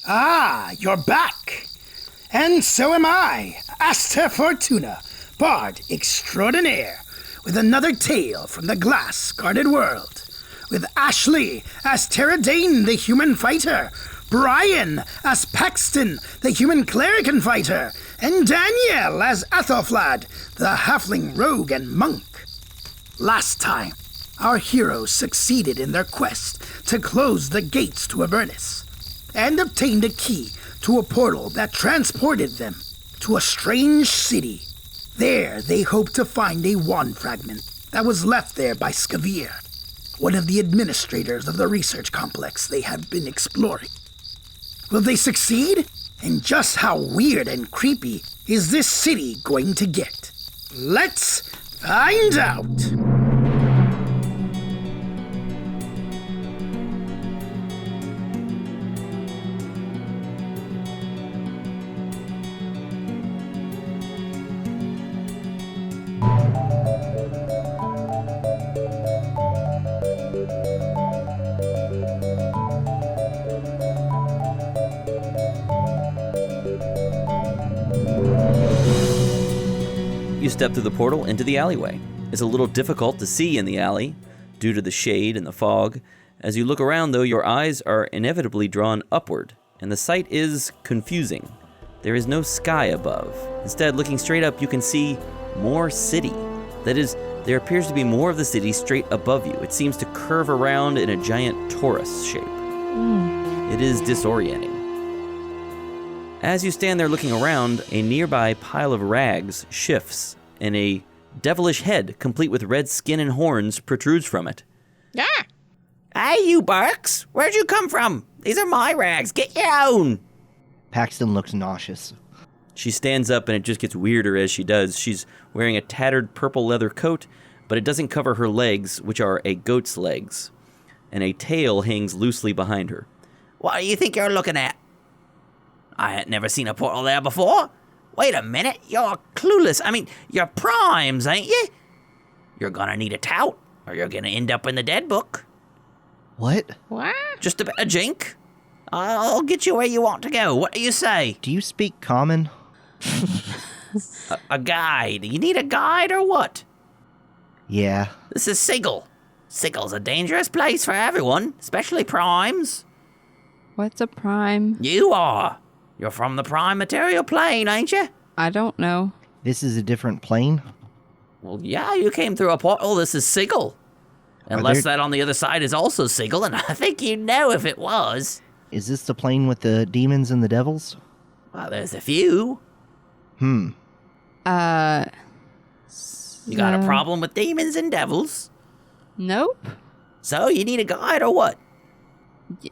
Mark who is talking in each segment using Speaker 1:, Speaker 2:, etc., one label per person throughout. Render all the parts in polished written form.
Speaker 1: Ah, you're back. And so am I, Aster Fortuna, Bard Extraordinaire, with another tale from the glass-guarded world. With Ashley as Terradane, the human fighter, Brian as Paxton, the human cleric and fighter, and Danielle as Athelflad, the halfling rogue and monk. Last time, our heroes succeeded in their quest to close the gates to Avernus, and obtained a key to a portal that transported them to a strange city. There, they hoped to find a wand fragment that was left there by Skavir, one of the administrators of the research complex they had been exploring. Will they succeed? And just how weird and creepy is this city going to get? Let's find out!
Speaker 2: You step through the portal into the alleyway. It's a little difficult to see in the alley due to the shade and the fog. As you look around, though, your eyes are inevitably drawn upward, and the sight is confusing. There is no sky above. Instead, looking straight up, you can see more city. That is, there appears to be more of the city straight above you. It seems to curve around in a giant torus shape. It is disorienting. As you stand there looking around, a nearby pile of rags shifts, and a devilish head, complete with red skin and horns, protrudes from it.
Speaker 3: Yeah.
Speaker 2: Hey, you Berks! Where'd you come from? These are my rags. Get your own!
Speaker 4: Paxton looks nauseous.
Speaker 2: She stands up, and it just gets weirder as she does. She's wearing a tattered purple leather coat, but it doesn't cover her legs, which are a goat's legs, and a tail hangs loosely behind her. What do you think you're looking at? I ain't never seen a portal there before. Wait a minute, you're clueless. I mean, you're primes, ain't you? You're gonna need a tout, or you're gonna end up in the dead book.
Speaker 4: What?
Speaker 3: What?
Speaker 2: Just a bit of jink. I'll get you where you want to go. What do you say?
Speaker 4: Do you speak common?
Speaker 2: A guide. You need a guide or what?
Speaker 4: Yeah.
Speaker 2: This is Sigil. Sigil's a dangerous place for everyone, especially primes.
Speaker 5: What's a prime?
Speaker 2: You are. You're from the prime material plane, ain't you?
Speaker 5: I don't know.
Speaker 4: This is a different plane?
Speaker 2: Well, yeah, you came through a portal. This is Sigil. Unless that on the other side is also Sigil, and I think you know if it was.
Speaker 4: Is this the plane with the demons and the devils?
Speaker 2: Well, there's a few.
Speaker 4: Hmm.
Speaker 2: You got a problem with demons and devils?
Speaker 5: Nope.
Speaker 2: So, you need a guide or what?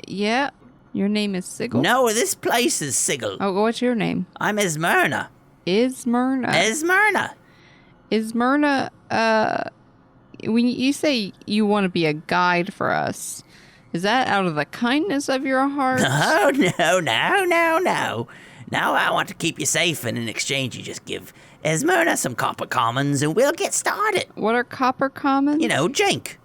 Speaker 5: Yeah. Your name is Sigil?
Speaker 2: No, this place is Sigil.
Speaker 5: Oh, what's your name?
Speaker 2: I'm Esmerna.
Speaker 5: Ismyrna.
Speaker 2: Esmerna.
Speaker 5: Ismyrna, when you say you want to be a guide for us, is that out of the kindness of your heart?
Speaker 2: Oh, no. Now I want to keep you safe, and in exchange you just give Esmerna some copper commons, and we'll get started.
Speaker 5: What are copper commons?
Speaker 2: You know, jink.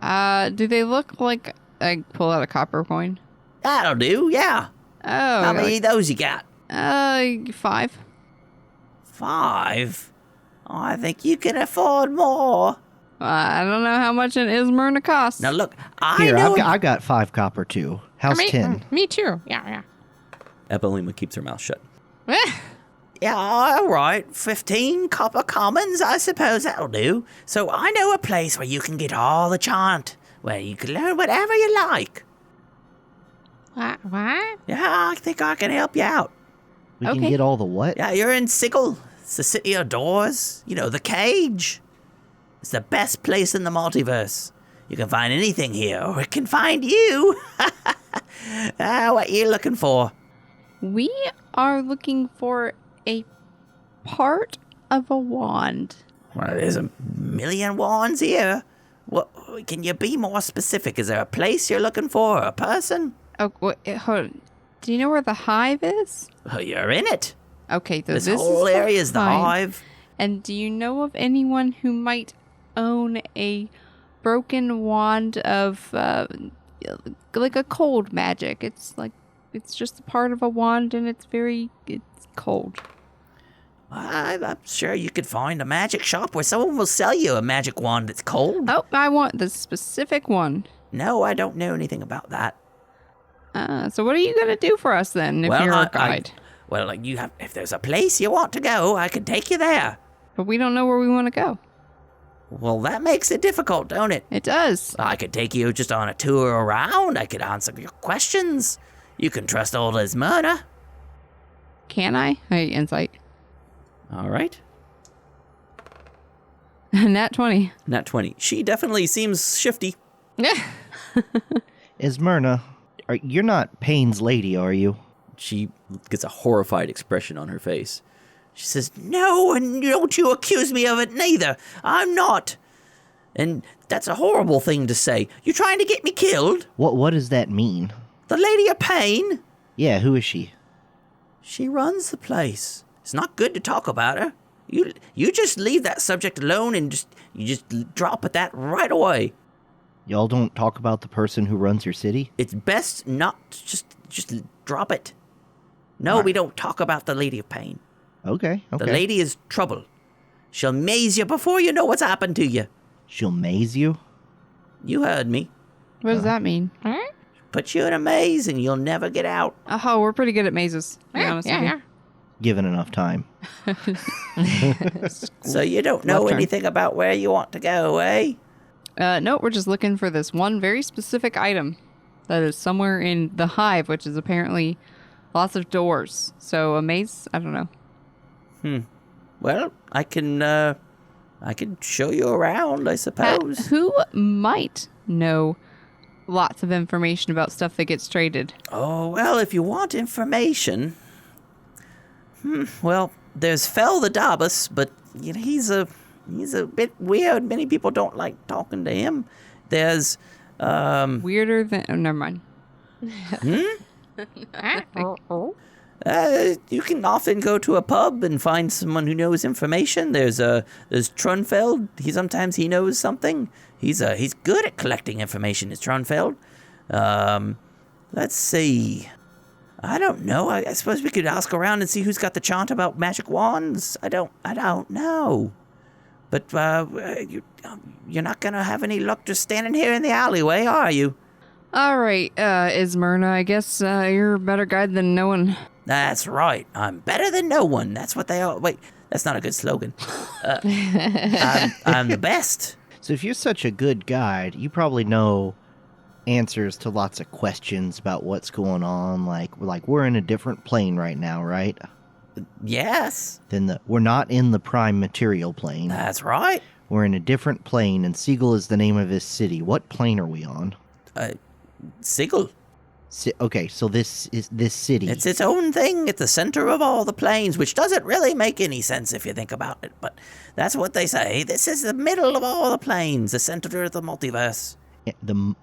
Speaker 5: Do they look like I pull out a copper coin?
Speaker 2: That'll do, yeah.
Speaker 5: Oh.
Speaker 2: How many of those you got?
Speaker 5: 5.
Speaker 2: 5? Oh, I think you can afford more.
Speaker 5: I don't know how much an Ismyrna costs.
Speaker 2: Now look,
Speaker 4: Here, I got 5 copper too. How's 10?
Speaker 3: Me too. Yeah.
Speaker 2: Epilema keeps her mouth shut.
Speaker 3: Eh,
Speaker 2: Yeah, all right. 15 copper commons, I suppose that'll do. So I know a place where you can get all the chant, where you can learn whatever you like.
Speaker 3: What?
Speaker 2: Yeah, I think I can help you out.
Speaker 4: We can
Speaker 5: Okay.
Speaker 4: get all the what?
Speaker 2: Yeah, you're in Sigil. It's the city of doors. You know, the cage. It's the best place in the multiverse. You can find anything here, or it can find you. What are you looking for?
Speaker 5: We are looking for a part of a wand.
Speaker 2: Well, there's a million wands here. What, can you be more specific? Is there a place you're looking for, or a person?
Speaker 5: Oh, hold on. Do you know where the hive is?
Speaker 2: Oh, you're in it.
Speaker 5: Okay, so
Speaker 2: This
Speaker 5: this
Speaker 2: whole
Speaker 5: is
Speaker 2: area is the hive.
Speaker 5: And do you know of anyone who might own a broken wand of, like a cold magic? It's like it's just a part of a wand, and it's cold.
Speaker 2: I'm sure you could find a magic shop where someone will sell you a magic wand that's cold.
Speaker 5: Oh, I want the specific one.
Speaker 2: No, I don't know anything about that.
Speaker 5: So what are you going to do for us then if you're a guide?
Speaker 2: If there's a place you want to go, I can take you there.
Speaker 5: But we don't know where we want to go.
Speaker 2: Well, that makes it difficult, don't it?
Speaker 5: It does.
Speaker 2: I could take you just on a tour around. I could answer your questions. You can trust old Esmerna.
Speaker 5: Can I? Hey, insight.
Speaker 2: All right.
Speaker 5: Nat 20.
Speaker 2: Nat 20. She definitely seems shifty.
Speaker 4: Esmerna, you're not Payne's lady, are you?
Speaker 2: She gets a horrified expression on her face. She says, "No, and don't you accuse me of it neither. I'm not. And that's a horrible thing to say. You trying to get me killed?
Speaker 4: What does that mean?
Speaker 2: The Lady of Pain?
Speaker 4: Yeah, who is she?
Speaker 2: She runs the place. It's not good to talk about her. You just leave that subject alone and you just drop at that right away.
Speaker 4: Y'all don't talk about the person who runs your city?
Speaker 2: It's best not just drop it. No, we don't talk about the Lady of Pain.
Speaker 4: Okay.
Speaker 2: The lady is trouble. She'll maze you before you know what's happened to you.
Speaker 4: She'll maze you?
Speaker 2: You heard me.
Speaker 5: What does that mean?
Speaker 2: Put you in a maze and you'll never get out.
Speaker 5: Oh, we're pretty good at mazes, to be honest with you.
Speaker 4: Given enough time.
Speaker 2: So you don't know
Speaker 5: Left turn.
Speaker 2: anything about where you want to go, eh?
Speaker 5: No, we're just looking for this one very specific item that is somewhere in the hive, which is apparently lots of doors. So a maze? I don't know.
Speaker 2: Well, I can show you around, I suppose.
Speaker 5: Who might know lots of information about stuff that gets traded?
Speaker 2: Oh, well, if you want information... well, there's Fel the Dabus, but you know, he's a bit weird. Many people don't like talking to him. There's,
Speaker 5: Weirder than... Oh, never mind.
Speaker 2: You can often go to a pub and find someone who knows information. There's Trunfeld. Sometimes he knows something. He's good at collecting information. Is Trunfeld? Let's see. I don't know. I suppose we could ask around and see who's got the chant about magic wands. I don't know. But you're not gonna have any luck just standing here in the alleyway, are you?
Speaker 5: All right, Esmerna, I guess you're a better guide than no one.
Speaker 2: That's right. I'm better than no one. That's what they are. Wait, that's not a good slogan. I'm the best.
Speaker 4: So if you're such a good guide, you probably know answers to lots of questions about what's going on. Like we're in a different plane right now, right?
Speaker 2: Yes.
Speaker 4: We're not in the prime material plane.
Speaker 2: That's right.
Speaker 4: We're in a different plane, and Sigil is the name of his city. What plane are we on?
Speaker 2: Sigil.
Speaker 4: Okay, so this is this city.
Speaker 2: It's its own thing at the center of all the planes, which doesn't really make any sense if you think about it, but that's what they say. This is the middle of all the planes, the center of the multiverse.
Speaker 4: The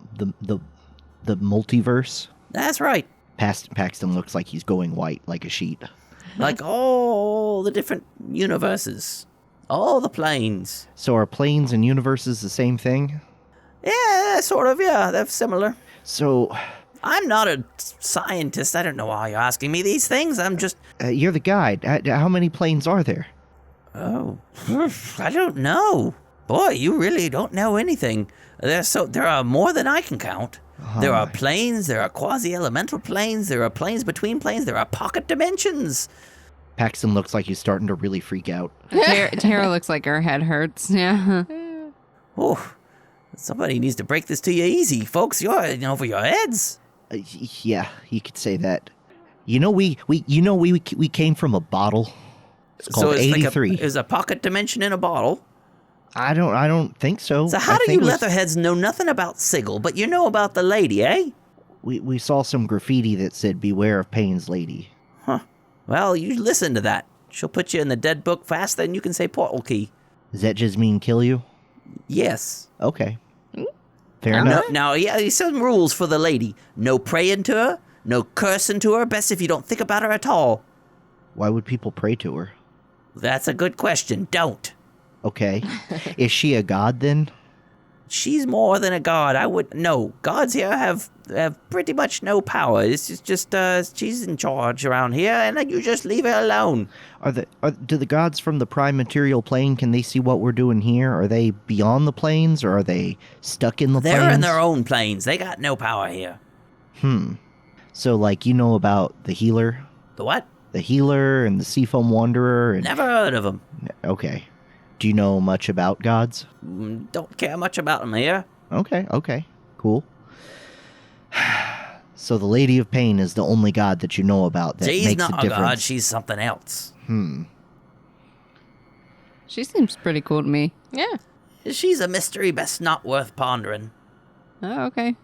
Speaker 4: multiverse?
Speaker 2: That's right.
Speaker 4: Paxton looks like he's going white like a sheet.
Speaker 2: Like all the different universes. All the planes.
Speaker 4: So are planes and universes the same thing?
Speaker 2: Yeah, sort of, yeah. They're similar.
Speaker 4: So...
Speaker 2: I'm not a scientist. I don't know why you're asking me these things. I'm just...
Speaker 4: you're the guide. How many planes are there?
Speaker 2: Oh, I don't know. Boy, you really don't know anything. There are more than I can count. There are planes, there are quasi-elemental planes, there are planes between planes, there are pocket dimensions.
Speaker 4: Paxton looks like he's starting to really freak out.
Speaker 5: Tara looks like her head hurts. Yeah.
Speaker 2: Oh, somebody needs to break this to you easy, folks. You're in over your heads.
Speaker 4: Yeah, you could say that. You know, we came from a bottle. It's called 83.
Speaker 2: Is a pocket dimension in a bottle?
Speaker 4: I don't think so.
Speaker 2: So how do you leatherheads know nothing about Sigil, but you know about the lady, eh?
Speaker 4: We saw some graffiti that said, "Beware of Payne's lady."
Speaker 2: Huh. Well, you listen to that. She'll put you in the dead book faster than you can say portal key.
Speaker 4: Does that just mean kill you?
Speaker 2: Yes.
Speaker 4: Okay. Fair enough.
Speaker 2: Now, yeah, some rules for the lady. No praying to her, no cursing to her, best if you don't think about her at all.
Speaker 4: Why would people pray to her?
Speaker 2: That's a good question. Don't.
Speaker 4: Okay. Is she a god then?
Speaker 2: She's more than a god. I would no. Gods here have pretty much no power. It's just she's in charge around here, and you just leave her alone.
Speaker 4: Do the gods from the prime material plane, can they see what we're doing here? Are they beyond the planes, or are they stuck in the planes?
Speaker 2: They're in their own planes. They got no power here.
Speaker 4: So, like, you know about the healer?
Speaker 2: The what?
Speaker 4: The healer and the Seafoam Wanderer? And...
Speaker 2: Never heard of them.
Speaker 4: Okay. Do you know much about gods?
Speaker 2: Don't care much about them here.
Speaker 4: Okay. Cool. So the Lady of Pain is the only god that you know about that
Speaker 2: She's
Speaker 4: makes
Speaker 2: not
Speaker 4: a
Speaker 2: a
Speaker 4: difference.
Speaker 2: god. She's something else.
Speaker 5: She seems pretty cool to me.
Speaker 3: Yeah.
Speaker 2: She's a mystery best not worth pondering.
Speaker 5: Oh, okay.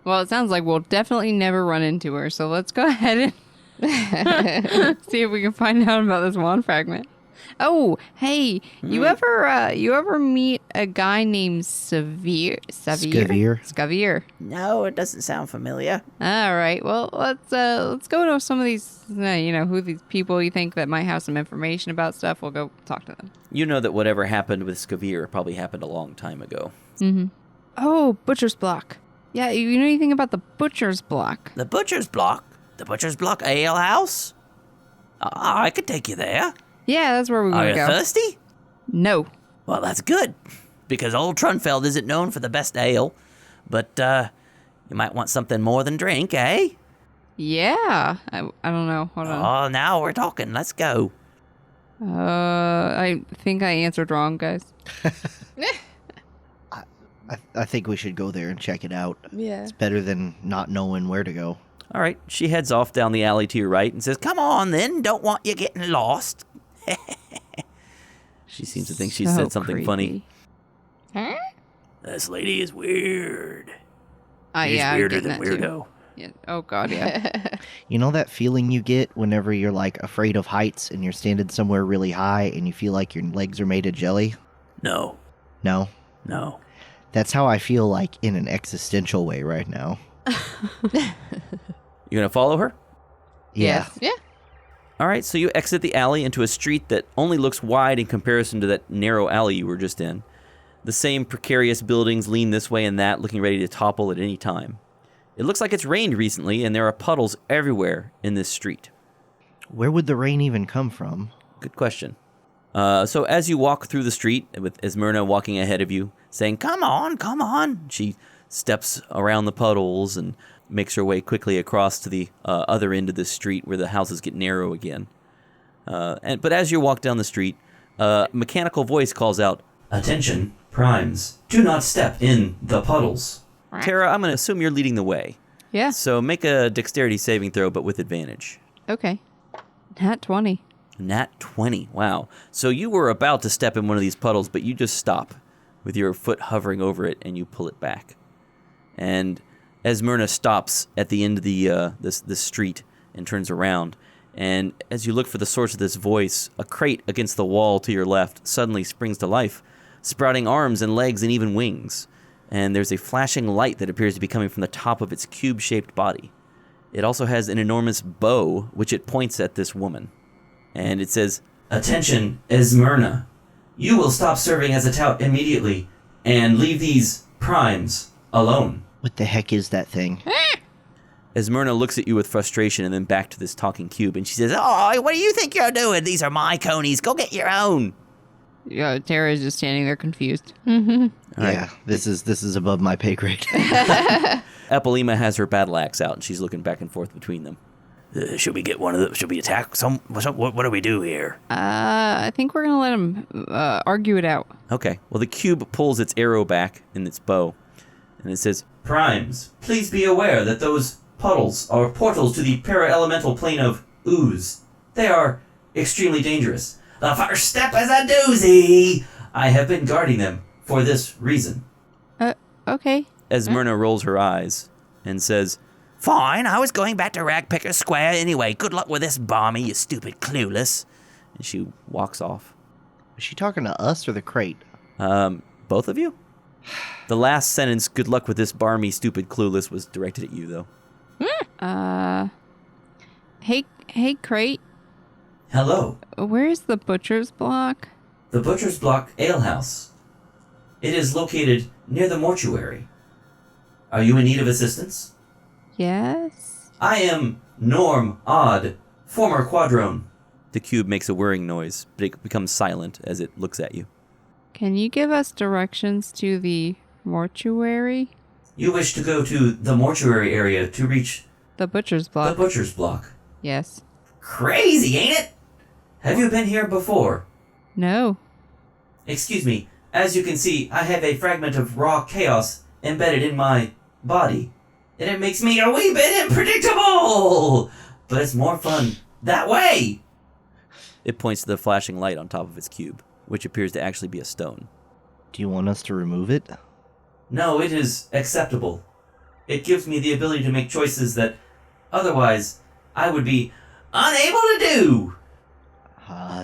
Speaker 5: Well, it sounds like we'll definitely never run into her, so let's go ahead and see if we can find out about this wand fragment. Oh, hey, you ever meet a guy named Scavier?
Speaker 2: No, it doesn't sound familiar.
Speaker 5: All right. Well, let's go to some of these, who these people you think that might have some information about stuff. We'll go talk to them.
Speaker 2: You know that whatever happened with Scavier probably happened a long time ago.
Speaker 5: Oh, Butcher's Block. Yeah, you know anything about the Butcher's Block?
Speaker 2: The Butcher's Block? The Butcher's Block Ale House? I could take you there.
Speaker 5: Yeah, that's where we
Speaker 2: Are
Speaker 5: want
Speaker 2: you
Speaker 5: to go.
Speaker 2: thirsty?
Speaker 5: No.
Speaker 2: Well, that's good, because old Trunfeld isn't known for the best ale, but you might want something more than drink, eh?
Speaker 5: Yeah. I don't know. Hold on.
Speaker 2: Oh, now we're talking. Let's go.
Speaker 5: I think I answered wrong, guys.
Speaker 4: I think we should go there and check it out.
Speaker 3: Yeah.
Speaker 4: It's better than not knowing where to go.
Speaker 2: All right, she heads off down the alley to your right and says, "Come on, then. Don't want you getting lost." She seems to think she said something funny.
Speaker 3: Huh?
Speaker 2: This lady is weird.
Speaker 5: She's
Speaker 2: She's weirder than
Speaker 5: I'm getting that too.
Speaker 2: weirdo.
Speaker 5: Yeah. Oh, God, yeah.
Speaker 4: You know that feeling you get whenever you're, like, afraid of heights and you're standing somewhere really high and you feel like your legs are made of jelly?
Speaker 2: No.
Speaker 4: No? That's how I feel, like, in an existential way right now.
Speaker 2: You gonna follow her?
Speaker 4: Yeah.
Speaker 3: Yeah.
Speaker 2: All right, so you exit the alley into a street that only looks wide in comparison to that narrow alley you were just in. The same precarious buildings lean this way and that, looking ready to topple at any time. It looks like it's rained recently, and there are puddles everywhere in this street.
Speaker 4: Where would the rain even come from?
Speaker 2: Good question. So as you walk through the street, with Esmerna walking ahead of you, saying, "Come on," she steps around the puddles and makes her way quickly across to the other end of the street where the houses get narrow again. But as you walk down the street, a mechanical voice calls out, "Attention, primes. Do not step in the puddles." Tara, I'm going to assume you're leading the way.
Speaker 5: Yeah.
Speaker 2: So make a dexterity saving throw, but with advantage.
Speaker 5: Okay. Nat 20.
Speaker 2: Nat 20. Wow. So you were about to step in one of these puddles, but you just stop with your foot hovering over it, and you pull it back. And Esmerna stops at the end of the street and turns around. And as you look for the source of this voice, a crate against the wall to your left suddenly springs to life, sprouting arms and legs and even wings. And there's a flashing light that appears to be coming from the top of its cube-shaped body. It also has an enormous bow, which it points at this woman. And it says, "Attention, Esmerna. You will stop serving as a tout immediately and leave these primes alone."
Speaker 4: What the heck is that thing?
Speaker 2: Esmerna looks at you with frustration and then back to this talking cube, and she says, "Oh, what do you think you're doing? These are my conies. Go get your own."
Speaker 5: Yeah, Tara is just standing there confused.
Speaker 4: Yeah, this is above my pay grade.
Speaker 2: Epilema has her battle axe out, and she's looking back and forth between them. Should we get one of them? Should we attack some? What do we do here?
Speaker 5: I think we're going to let him argue it out.
Speaker 2: Okay. Well, the cube pulls its arrow back in its bow, and it says, "Primes, please be aware that those puddles are portals to the para-elemental plane of ooze. They are extremely dangerous. The first step is a doozy. I have been guarding them for this reason."
Speaker 5: Okay.
Speaker 2: Esmerna rolls her eyes and says, "Fine, I was going back to Ragpicker Square anyway. Good luck with this, Balmy, you stupid clueless." And she walks off.
Speaker 4: Is she talking to us or the crate?
Speaker 2: Both of you? The last sentence, "Good luck with this, Barmy, stupid clueless," was directed at you, though.
Speaker 5: Hey, Crate,
Speaker 2: Hello.
Speaker 5: where's the Butcher's Block?
Speaker 2: The Butcher's Block Ale House. It is located near the mortuary. Are you in need of assistance?
Speaker 5: Yes?
Speaker 2: I am Norm Odd, former Quadrone. The cube makes a whirring noise, but it becomes silent as it looks at you.
Speaker 5: Can you give us directions to the mortuary?
Speaker 2: You wish to go to the mortuary area to reach
Speaker 5: The butcher's
Speaker 2: the
Speaker 5: block.
Speaker 2: butcher's block.
Speaker 5: Yes.
Speaker 2: Crazy, ain't it? Have you been here before?
Speaker 5: No.
Speaker 2: Excuse me, as you can see, I have a fragment of raw chaos embedded in my body, and it makes me a wee bit unpredictable! But it's more fun that way! It points to the flashing light on top of its cube, which appears to actually be a stone.
Speaker 4: Do you want us to remove it?
Speaker 2: No, it is acceptable. It gives me the ability to make choices that otherwise I would be unable to do!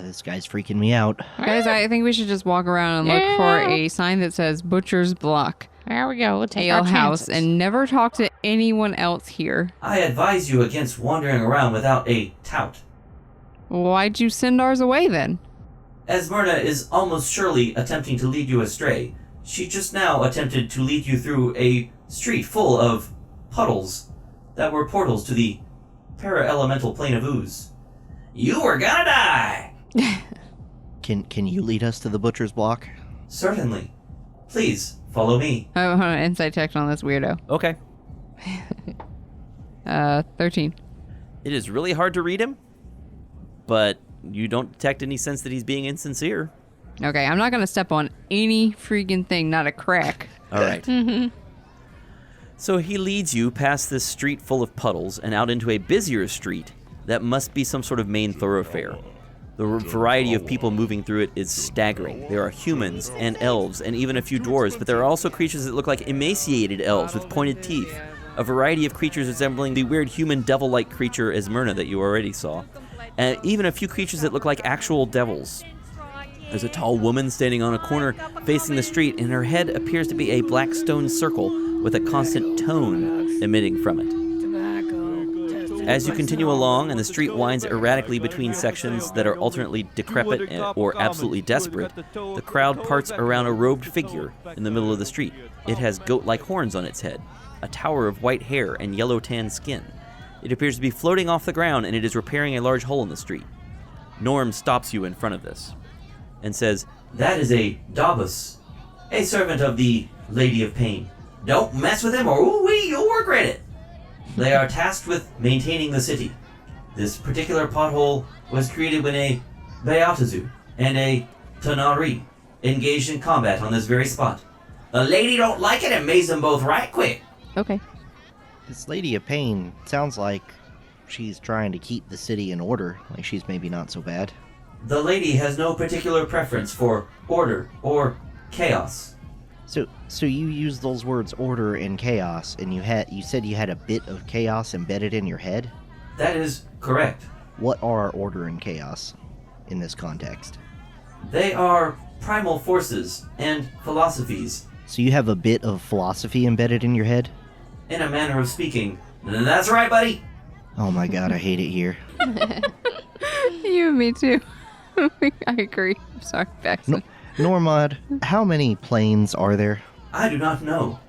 Speaker 4: This guy's freaking me out.
Speaker 5: Guys, I think we should just walk around and look for a sign that says Butcher's Block,
Speaker 3: There we go. We'll take
Speaker 5: Ale
Speaker 3: our
Speaker 5: House,
Speaker 3: chances.
Speaker 5: and never talk to anyone else here.
Speaker 2: I advise you against wandering around without a tout.
Speaker 5: Why'd you send ours away then?
Speaker 2: Esmerna is almost surely attempting to lead you astray. She just now attempted to lead you through a street full of puddles that were portals to the para-elemental plane of ooze. You were gonna die!
Speaker 4: Can you lead us to the butcher's block?
Speaker 2: Certainly. Please, follow me.
Speaker 5: Oh, hold on, insight check on this weirdo.
Speaker 2: Okay.
Speaker 5: 13.
Speaker 2: It is really hard to read him, but you don't detect any sense that he's being insincere.
Speaker 5: Okay, I'm not gonna step on any freaking thing, not a crack.
Speaker 2: All right. So he leads you past this street full of puddles and out into a busier street that must be some sort of main thoroughfare. The variety of people moving through it is staggering. There are humans and elves and even a few dwarves, but there are also creatures that look like emaciated elves with pointed teeth. A variety of creatures resembling the weird human devil-like creature Esmerna that you already saw. And even a few creatures that look like actual devils. There's a tall woman standing on a corner facing the street, and her head appears to be a black stone circle with a constant tone emitting from it. As you continue along and the street winds erratically between sections that are alternately decrepit or absolutely desperate, the crowd parts around a robed figure in the middle of the street. It has goat-like horns on its head, a tower of white hair and yellow-tan skin. It appears to be floating off the ground, and it is repairing a large hole in the street. Norm stops you in front of this and says, "That is a Dabus, a servant of the Lady of Pain. Don't mess with him or ooh-wee, you'll regret it. They are tasked with maintaining the city. This particular pothole was created when a Beatazu and a Tanari engaged in combat on this very spot. The lady don't like it and maze them both right quick."
Speaker 5: Okay.
Speaker 4: This Lady of Pain sounds like she's trying to keep the city in order. Like she's maybe not so bad.
Speaker 2: The lady has no particular preference for order or chaos.
Speaker 4: So you used those words order and chaos, and you said you had a bit of chaos embedded in your head?
Speaker 2: That is correct.
Speaker 4: What are order and chaos in this context?
Speaker 2: They are primal forces and philosophies.
Speaker 4: So you have a bit of philosophy embedded in your head?
Speaker 2: In a manner of speaking. That's right, buddy.
Speaker 4: Oh my god, I hate it here.
Speaker 5: You and me too. I agree. I'm sorry, Paxton.
Speaker 4: Normod, how many planes are there?
Speaker 2: I do not know.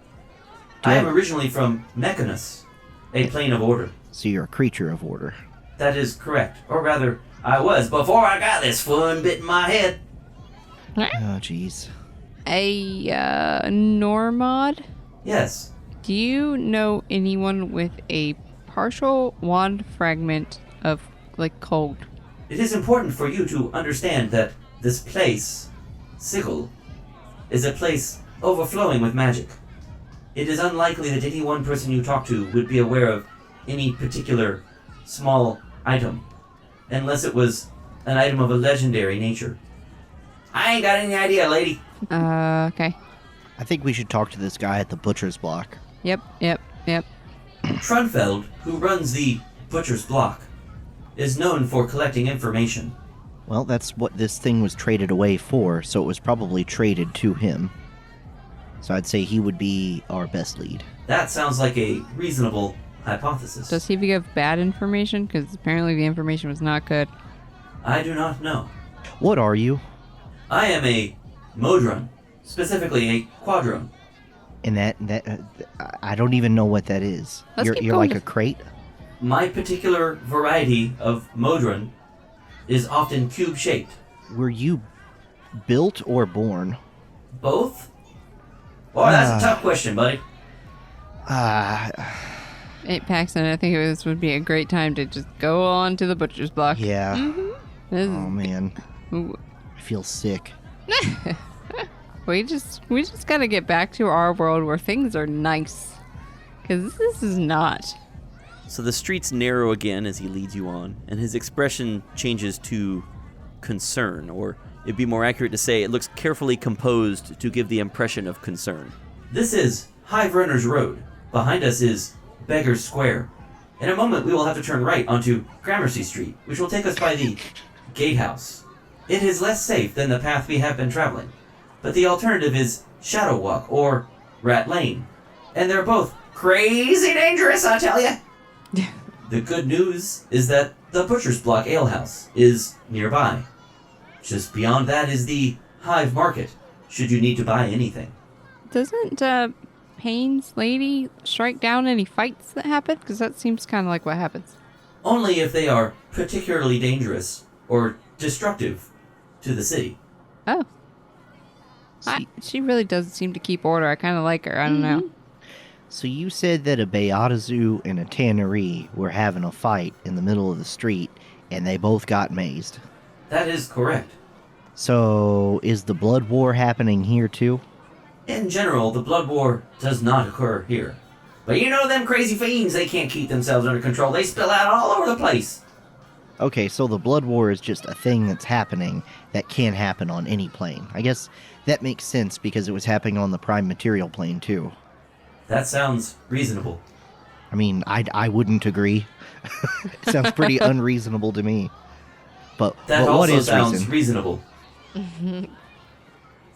Speaker 2: I am originally from Mechanus, a plane of order.
Speaker 4: So you're a creature of order.
Speaker 2: That is correct. Or rather, I was before I got this fun bit in my head.
Speaker 4: Oh, jeez.
Speaker 5: A Normod?
Speaker 2: Yes.
Speaker 5: Do you know anyone with a partial wand fragment of, like, cold?
Speaker 2: It is important for you to understand that this place, Sigil, is a place overflowing with magic. It is unlikely that any one person you talk to would be aware of any particular small item, unless it was an item of a legendary nature. I ain't got any idea, lady.
Speaker 5: Okay.
Speaker 4: I think we should talk to this guy at the butcher's block.
Speaker 5: Yep.
Speaker 2: Trunfeld, who runs the Butcher's Block, is known for collecting information.
Speaker 4: Well, that's what this thing was traded away for, so it was probably traded to him. So I'd say he would be our best lead.
Speaker 2: That sounds like a reasonable hypothesis.
Speaker 5: Does he give bad information? Because apparently the information was not good.
Speaker 2: I do not know.
Speaker 4: What are you?
Speaker 2: I am a Modron, specifically a Quadrone.
Speaker 4: And I don't even know what that is.
Speaker 5: Let's keep
Speaker 4: You're
Speaker 5: going
Speaker 4: like a
Speaker 5: to-
Speaker 4: crate?
Speaker 2: My particular variety of modron is often cube-shaped.
Speaker 4: Were you built or born?
Speaker 2: Both? Boy, that's a tough question, buddy.
Speaker 5: Hey, Paxton, I think this would be a great time to just go on to the butcher's block.
Speaker 4: Yeah.
Speaker 5: This
Speaker 4: Oh, man.
Speaker 5: is-
Speaker 4: I feel sick.
Speaker 5: we just gotta get back to our world where things are nice. Because this is not.
Speaker 2: So the streets narrow again as he leads you on, and his expression changes to concern, or it'd be more accurate to say it looks carefully composed to give the impression of concern. This is Hive Runners Road. Behind us is Beggar's Square. In a moment, we will have to turn right onto Gramercy Street, which will take us by the Gatehouse. It is less safe than the path we have been traveling, but the alternative is Shadow Walk or Rat Lane. And they're both crazy dangerous, I tell ya! The good news is that the Butcher's Block Alehouse is nearby. Just beyond that is the Hive Market, should you need to buy anything.
Speaker 5: Doesn't Payne's lady strike down any fights that happen? Because that seems kind of like what happens.
Speaker 2: Only if they are particularly dangerous or destructive to the city.
Speaker 5: Oh. She really does seem to keep order. I kind of like her. I don't know.
Speaker 4: So you said that a Beata Zoo and a Tannery were having a fight in the middle of the street, and they both got mazed.
Speaker 2: That is correct.
Speaker 4: So is the blood war happening here too?
Speaker 2: In general, the blood war does not occur here. But you know them crazy fiends, they can't keep themselves under control. They spill out all over the place.
Speaker 4: Okay, so the blood war is just a thing that's happening that can happen on any plane. I guess that makes sense because it was happening on the prime material plane too.
Speaker 2: That sounds reasonable.
Speaker 4: I mean, I wouldn't agree. It sounds pretty unreasonable to me. But
Speaker 2: That
Speaker 4: what
Speaker 2: also
Speaker 4: is
Speaker 2: sounds
Speaker 4: reason?
Speaker 2: reasonable.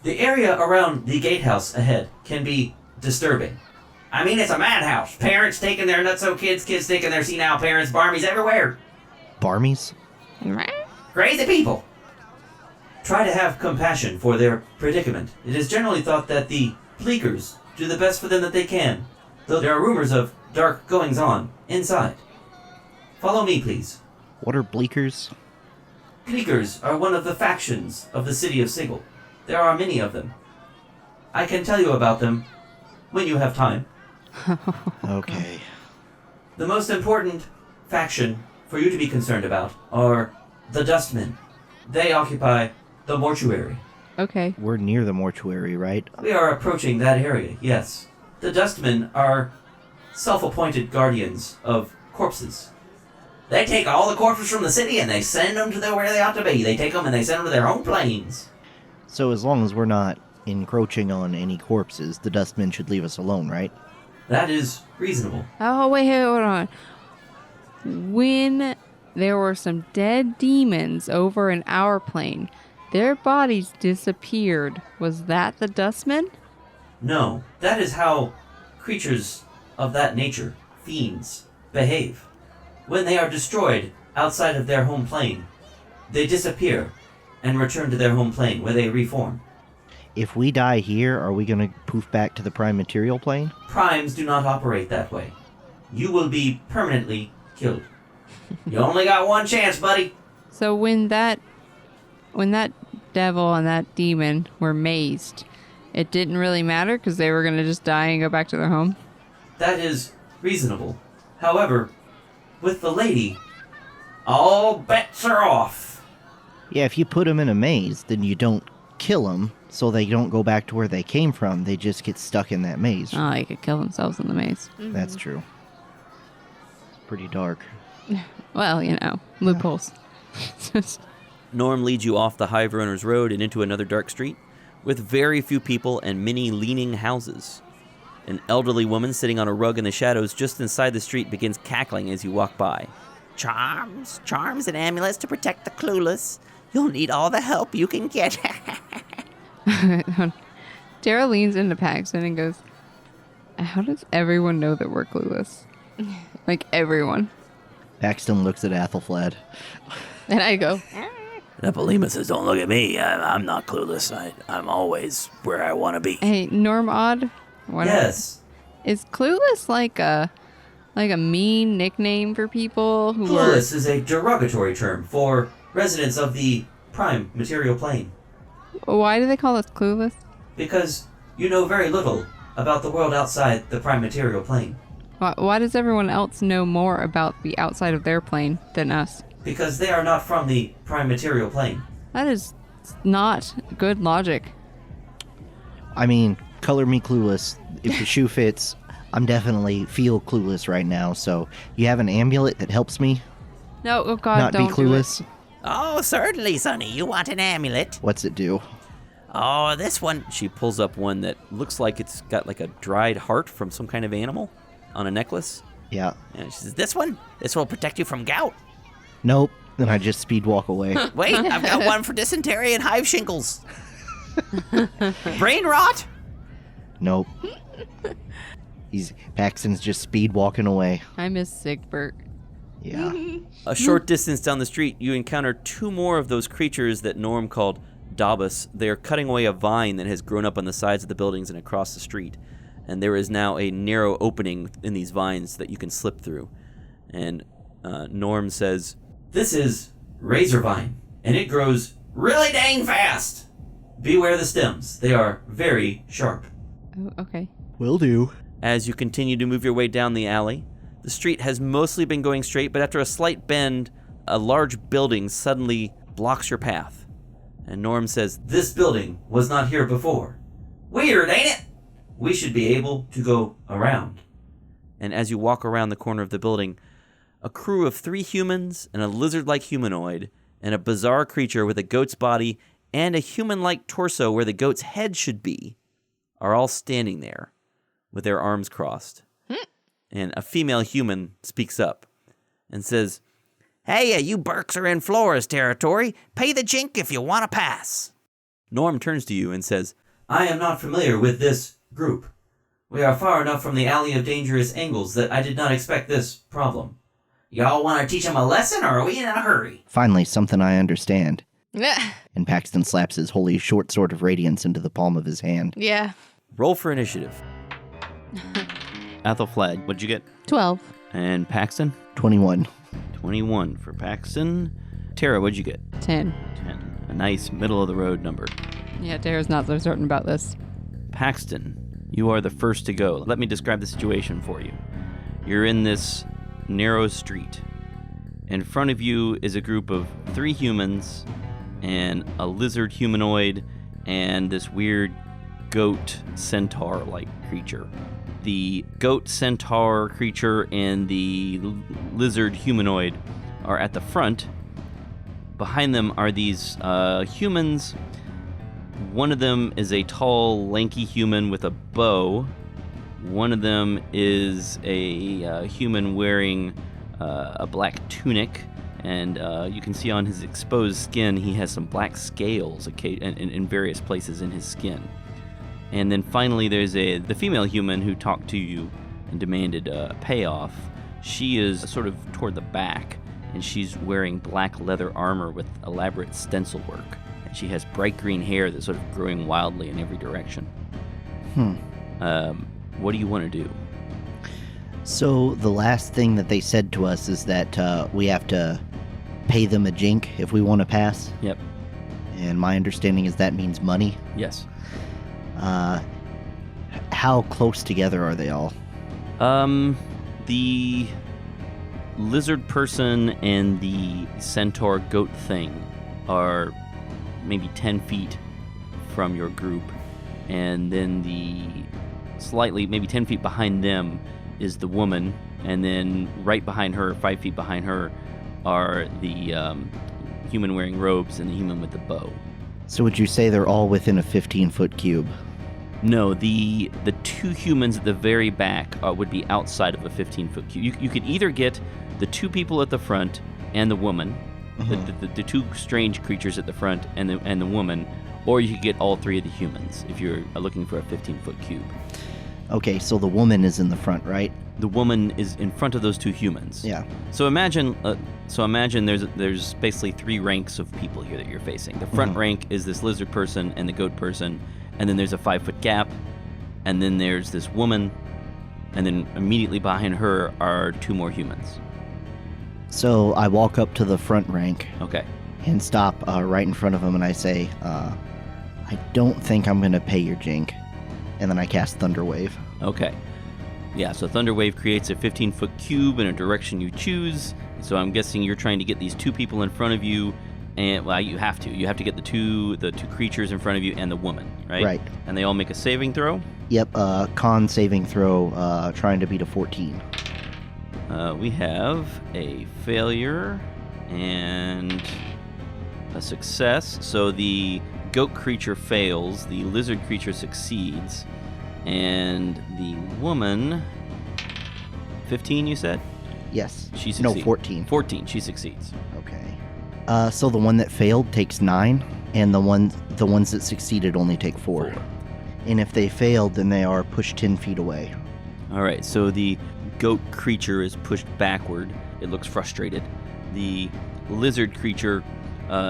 Speaker 2: The area around the gatehouse ahead can be disturbing. I mean, it's a madhouse. Parents taking their nutso kids, kids taking their senile parents, barmies everywhere.
Speaker 4: Barmies?
Speaker 2: Crazy people. Try to have compassion for their predicament. It is generally thought that the Bleakers do the best for them that they can, though there are rumors of dark goings-on inside. Follow me, please.
Speaker 4: What are bleakers?
Speaker 2: Bleakers are one of the factions of the city of Sigil. There are many of them. I can tell you about them when you have time.
Speaker 4: Okay.
Speaker 2: The most important faction for you to be concerned about are the Dustmen. They occupy the mortuary.
Speaker 5: Okay.
Speaker 4: We're near the mortuary, right?
Speaker 2: We are approaching that area, yes. The Dustmen are self-appointed guardians of corpses. They take all the corpses from the city and they send them to where they ought to be. They take them and they send them to their own planes.
Speaker 4: So as long as we're not encroaching on any corpses, the dustmen should leave us alone, right?
Speaker 2: That is reasonable.
Speaker 5: Oh, wait, hold on. When there were some dead demons over in our plane, their bodies disappeared. Was that the Dustmen?
Speaker 2: No, that is how creatures of that nature, fiends, behave. When they are destroyed outside of their home plane, they disappear and return to their home plane where they reform.
Speaker 4: If we die here, are we going to poof back to the prime material plane?
Speaker 2: Primes do not operate that way. You will be permanently killed. You only got one chance, buddy.
Speaker 5: So when that devil and that demon were mazed, it didn't really matter because they were going to just die and go back to their home?
Speaker 2: That is reasonable. However, with the lady, all bets are off.
Speaker 4: Yeah, if you put them in a maze, then you don't kill them, so they don't go back to where they came from. They just get stuck in that maze.
Speaker 5: Oh, they could kill themselves in the maze.
Speaker 4: That's true. It's pretty dark.
Speaker 5: Well, you know, loopholes.
Speaker 2: Norm leads you off the Hive Runners Road and into another dark street with very few people and many leaning houses. An elderly woman sitting on a rug in the shadows just inside the street begins cackling as you walk by.
Speaker 6: Charms and amulets to protect the clueless. You'll need all the help you can get.
Speaker 5: Tara leans into Paxton and goes, how does everyone know that we're clueless? Like, everyone.
Speaker 4: Paxton looks at Athelflaed.
Speaker 5: And I go,
Speaker 6: Nepalima says, don't look at me. I'm not clueless. I'm always where I want to be.
Speaker 5: hey, Norm Odd,
Speaker 2: Yes.
Speaker 5: Is clueless like a mean nickname for people who
Speaker 2: Clueless is a derogatory term for residents of the prime material plane.
Speaker 5: Why do they call us clueless?
Speaker 2: Because you know very little about the world outside the prime material plane.
Speaker 5: Why does everyone else know more about the outside of their plane than us?
Speaker 2: Because they are not from the prime material plane.
Speaker 5: That is not good logic.
Speaker 4: I mean, color me clueless. If the shoe fits, I'm definitely feel clueless right now. So you have an amulet that helps me
Speaker 5: No, oh God,
Speaker 4: not
Speaker 5: don't
Speaker 4: be clueless?
Speaker 5: do it.
Speaker 6: Oh, certainly, Sonny. You want an amulet?
Speaker 4: What's it do?
Speaker 6: Oh, this one.
Speaker 2: She pulls up one that looks like it's got like a dried heart from some kind of animal on a necklace.
Speaker 4: Yeah.
Speaker 2: And she says,
Speaker 6: This one? This will protect you from gout.
Speaker 4: Nope. Then I just speed walk away.
Speaker 6: Wait, I've got one for dysentery and hive shingles. Brain rot?
Speaker 4: Nope. Paxton's just speed walking away.
Speaker 5: I miss Sigbert.
Speaker 4: Yeah.
Speaker 2: A short distance down the street, you encounter two more of those creatures that Norm called Dabus. They are cutting away a vine that has grown up on the sides of the buildings and across the street. And there is now a narrow opening in these vines that you can slip through. And Norm says, "This is razor vine, and it grows really dang fast. Beware the stems. They are very sharp."
Speaker 5: Oh, okay.
Speaker 4: Will do.
Speaker 2: As you continue to move your way down the alley, the street has mostly been going straight, but after a slight bend, a large building suddenly blocks your path. And Norm says, "This building was not here before. Weird, ain't it? We should be able to go around." And as you walk around the corner of the building, a crew of 3 humans and a lizard-like humanoid and a bizarre creature with a goat's body and a human-like torso where the goat's head should be are all standing there with their arms crossed. And a female human speaks up and says,
Speaker 6: Hey, you Berks are in Flora's territory. Pay the jink if you want to pass.
Speaker 2: Norm turns to you and says, "I am not familiar with this group. We are far enough from the alley of dangerous angles that I did not expect this problem. Y'all want to teach them a lesson, or are we in a hurry?"
Speaker 4: Finally, something I understand.
Speaker 3: Yeah.
Speaker 4: And Paxton slaps his holy short sword of radiance into the palm of his hand.
Speaker 3: Yeah.
Speaker 2: Roll for initiative. Athelflaed, what'd you get?
Speaker 3: 12.
Speaker 2: And Paxton?
Speaker 4: 21.
Speaker 2: 21 for Paxton. Tara, what'd you get?
Speaker 5: 10.
Speaker 2: 10. A nice middle-of-the-road number.
Speaker 5: Yeah, Tara's not so certain about this.
Speaker 2: Paxton, you are the first to go. Let me describe the situation for you. You're in this narrow street. In front of you is a group of 3 humans and a lizard humanoid and this weird goat centaur-like creature. The goat centaur creature and the lizard humanoid are at the front. Behind them are these humans. One of them is a tall, lanky human with a bow. One of them is a human wearing a black tunic, and you can see on his exposed skin he has some black scales in various places in his skin. And then finally there's the female human who talked to you and demanded a payoff. She is sort of toward the back, and she's wearing black leather armor with elaborate stencil work. And she has bright green hair that's sort of growing wildly in every direction. What do you want to do?
Speaker 4: So the last thing that they said to us is that we have to pay them a jink if we want to pass.
Speaker 2: Yep.
Speaker 4: And my understanding is that means money.
Speaker 2: Yes.
Speaker 4: How close together are they all?
Speaker 2: The lizard person and the centaur goat thing are maybe 10 feet from your group, and then maybe 10 feet behind them is the woman, and then right behind her, 5 feet behind her, are the human wearing robes and the human with the bow.
Speaker 4: So would you say they're all within a 15-foot cube?
Speaker 2: No, the 2 humans at the very back would be outside of a 15-foot cube. You could either get the 2 people at the front and the woman, the 2 strange creatures at the front and the woman, or you could get all 3 of the humans if you're looking for a 15-foot cube.
Speaker 4: Okay, so the woman is in the front, right?
Speaker 2: The woman is in front of those 2 humans.
Speaker 4: Yeah.
Speaker 2: So imagine there's basically 3 ranks of people here that you're facing. The front rank is this lizard person and the goat person, and then there's a 5-foot gap, and then there's this woman, and then immediately behind her are 2 more humans.
Speaker 4: So I walk up to the front rank
Speaker 2: Okay.
Speaker 4: and stop right in front of him, and I say, I don't think I'm going to pay your jink. And then I cast Thunderwave.
Speaker 2: Okay. Yeah, so Thunderwave creates a 15-foot cube in a direction you choose. So I'm guessing you're trying to get these 2 people in front of you, and well, you have to. You have to get the two creatures in front of you and the woman, right?
Speaker 4: Right.
Speaker 2: And they all make a saving throw.
Speaker 4: Yep, con saving throw, trying to beat a 14.
Speaker 2: We have a failure and a success. So the goat creature fails, the lizard creature succeeds, and the woman... 15, you said?
Speaker 4: Yes.
Speaker 2: She
Speaker 4: No,
Speaker 2: succeeds.
Speaker 4: 14.
Speaker 2: 14, she succeeds.
Speaker 4: Okay. So the one that failed takes 9, and the ones that succeeded only take 4. And if they failed, then they are pushed 10 feet away.
Speaker 2: All right, so the goat creature is pushed backward. It looks frustrated. The lizard creature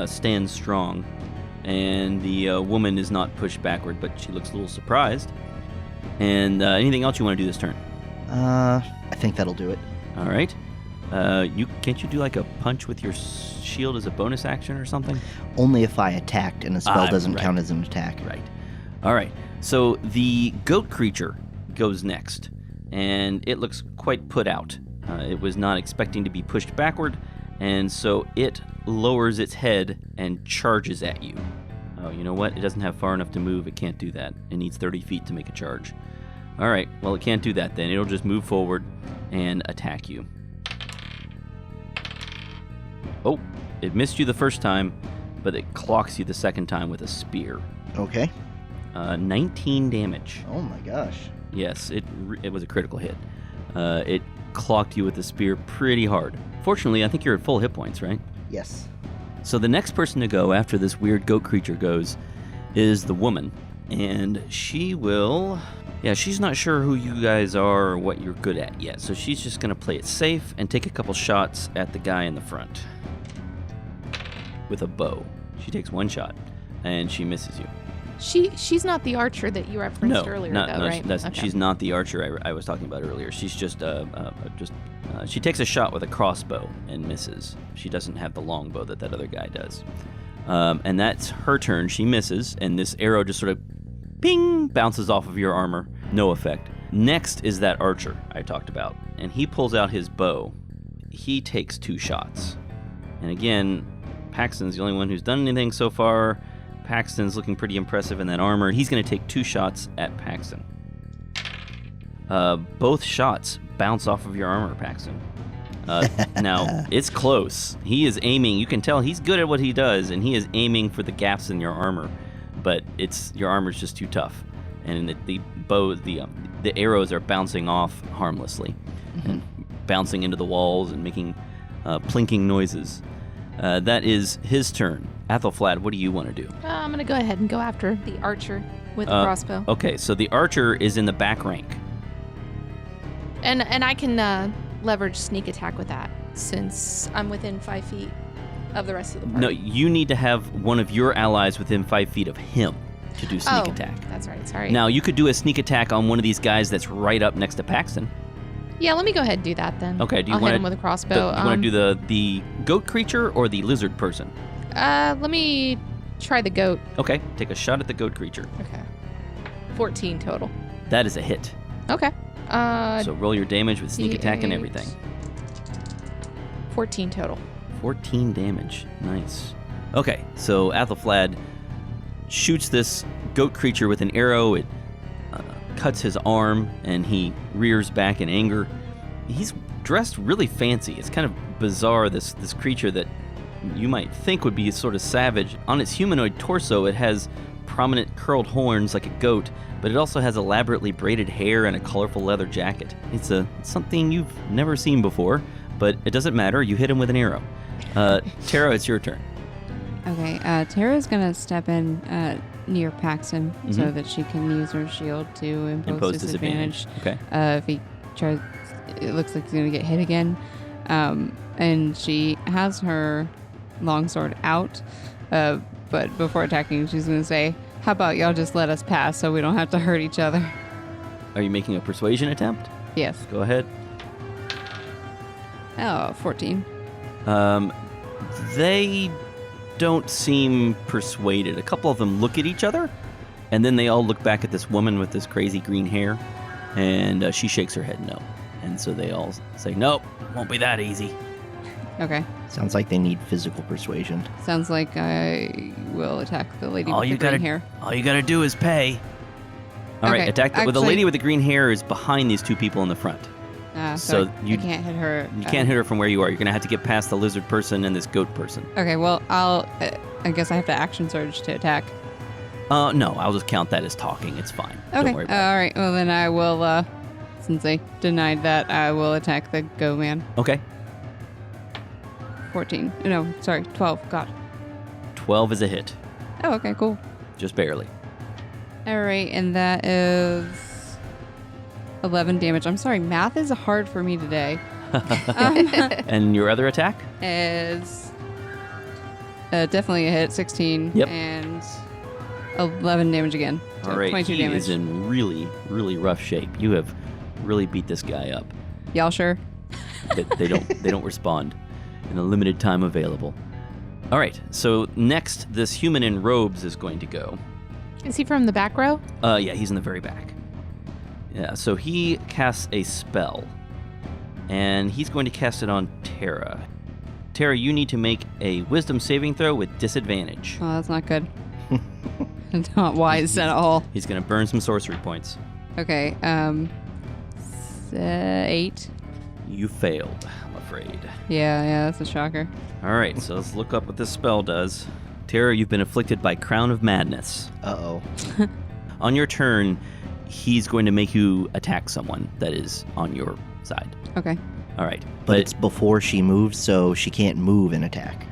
Speaker 2: stands strong, and the woman is not pushed backward, but she looks a little surprised. And anything else you want to do this turn?
Speaker 4: I think that'll do it.
Speaker 2: All right. Can't you do like a punch with your shield as a bonus action or something?
Speaker 4: Only if I attacked, and a spell doesn't
Speaker 2: right.
Speaker 4: count as an attack.
Speaker 2: Right. All right. So the goat creature goes next, and it looks quite put out. It was not expecting to be pushed backward, and so it lowers its head and charges at you. Oh, you know what? It doesn't have far enough to move. It can't do that. It needs 30 feet to make a charge. All right. Well, it can't do that then. It'll just move forward and attack you. Oh, it missed you the first time, but it clocks you the second time with a spear.
Speaker 4: Okay.
Speaker 2: 19 damage.
Speaker 4: Oh my gosh.
Speaker 2: Yes, it was a critical hit. It clocked you with the spear pretty hard. Fortunately, I think you're at full hit points, right?
Speaker 4: Yes.
Speaker 2: So the next person to go after this weird goat creature goes is the woman. And she will... Yeah, she's not sure who you guys are or what you're good at yet. So she's just going to play it safe and take a couple shots at the guy in the front. With a bow. She takes 1 shot, and she misses you.
Speaker 3: She's not the archer that you referenced earlier, right? Okay.
Speaker 2: She's not the archer I was talking about earlier. She's just she takes a shot with a crossbow and misses. She doesn't have the longbow that other guy does. And that's her turn. She misses, and this arrow just sort of ping bounces off of your armor. No effect. Next is that archer I talked about, and he pulls out his bow. He takes 2 shots, and again, Paxton's the only one who's done anything so far. Paxton's looking pretty impressive in that armor. He's going to take 2 shots at Paxton. Both shots bounce off of your armor, Paxton. Now, it's close. He is aiming. You can tell he's good at what he does, and he is aiming for the gaps in your armor. But your armor's just too tough. And the arrows are bouncing off harmlessly. And bouncing into the walls and making plinking noises. That is his turn. Athelflaed, what do you want to do?
Speaker 3: I'm going to go ahead and go after the archer with the crossbow.
Speaker 2: Okay, so the archer is in the back rank.
Speaker 3: And I can leverage sneak attack with that, since I'm within 5 feet of the rest of the party.
Speaker 2: No, you need to have one of your allies within 5 feet of him to do sneak attack.
Speaker 3: That's right, sorry.
Speaker 2: Now, you could do a sneak attack on one of these guys that's right up next to Paxton.
Speaker 3: Yeah, let me go ahead and do that then.
Speaker 2: Okay,
Speaker 3: I'll hit him with a crossbow.
Speaker 2: You want to do the goat creature or the lizard person?
Speaker 3: Let me try the goat.
Speaker 2: Okay, take a shot at the goat creature.
Speaker 3: Okay. 14 total.
Speaker 2: That is a hit.
Speaker 3: Okay.
Speaker 2: So roll your damage with sneak attack and
Speaker 3: D8.
Speaker 2: everything.
Speaker 3: 14 total.
Speaker 2: 14 damage. Nice. Okay, so Athelflaed shoots this goat creature with an arrow. It cuts his arm, and he rears back in anger. He's dressed really fancy. It's kind of bizarre, this creature that you might think would be sort of savage. On its humanoid torso, it has prominent curled horns like a goat, but it also has elaborately braided hair and a colorful leather jacket. It's something you've never seen before, but it doesn't matter. You hit him with an arrow. Tara, it's your turn.
Speaker 5: Okay, Tara's gonna step in near Paxton so that she can use her shield to impose disadvantage.
Speaker 2: Okay.
Speaker 5: If he tries, it looks like he's gonna get hit again. And she has her longsword out, but before attacking, she's gonna say, "How about y'all just let us pass so we don't have to hurt each other?"
Speaker 2: Are you making a persuasion attempt?
Speaker 5: Yes.
Speaker 2: Go ahead.
Speaker 5: Oh, 14.
Speaker 2: They don't seem persuaded. A couple of them look at each other, and then they all look back at this woman with this crazy green hair, and she shakes her head no. And so they all say, nope, won't be that easy.
Speaker 5: Okay.
Speaker 4: Sounds like they need physical persuasion.
Speaker 5: Sounds like I will attack the lady with the green hair.
Speaker 2: All you gotta do is pay. All right,
Speaker 5: Okay,
Speaker 2: attack the lady with the green hair is behind these two people in the front.
Speaker 5: So
Speaker 2: you
Speaker 5: I can't hit her.
Speaker 2: You can't hit her from where you are. You're gonna have to get past the lizard person and this goat person.
Speaker 5: Okay, well, I guess I have to action surge to attack.
Speaker 2: No, I'll just count that as talking. It's fine.
Speaker 5: Okay.
Speaker 2: Don't worry about
Speaker 5: All right. Well, then I will. Since I denied that, I will attack the go man.
Speaker 2: it. Okay.
Speaker 5: 14. No, sorry, 12. God.
Speaker 2: 12 is a hit.
Speaker 5: Oh, okay, cool.
Speaker 2: Just barely.
Speaker 5: All right, and that is 11 damage. I'm sorry, math is hard for me today.
Speaker 2: And your other attack?
Speaker 5: Is definitely a hit, 16.
Speaker 2: Yep.
Speaker 5: And 11 damage again. So
Speaker 2: All right.
Speaker 5: 22
Speaker 2: He
Speaker 5: damage.
Speaker 2: is in really, really rough shape. You have really beat this guy up.
Speaker 5: Y'all sure?
Speaker 2: They don't respond in the limited time available. All right. So next, this human in robes is going to go.
Speaker 3: Is he from the back row?
Speaker 2: Yeah, he's in the very back. Yeah, so he casts a spell, and he's going to cast it on Terra. Terra, you need to make a wisdom saving throw with disadvantage.
Speaker 5: Oh, that's not good. Not wise at all.
Speaker 2: He's going to burn some sorcery points.
Speaker 5: Okay, 8.
Speaker 2: You failed, I'm afraid.
Speaker 5: Yeah, that's a shocker.
Speaker 2: All right, so let's look up what this spell does. Terra, you've been afflicted by Crown of Madness.
Speaker 4: Uh-oh.
Speaker 2: On your turn, he's going to make you attack someone that is on your side.
Speaker 5: Okay.
Speaker 2: All right.
Speaker 4: But it's before she moves, so she can't move and attack.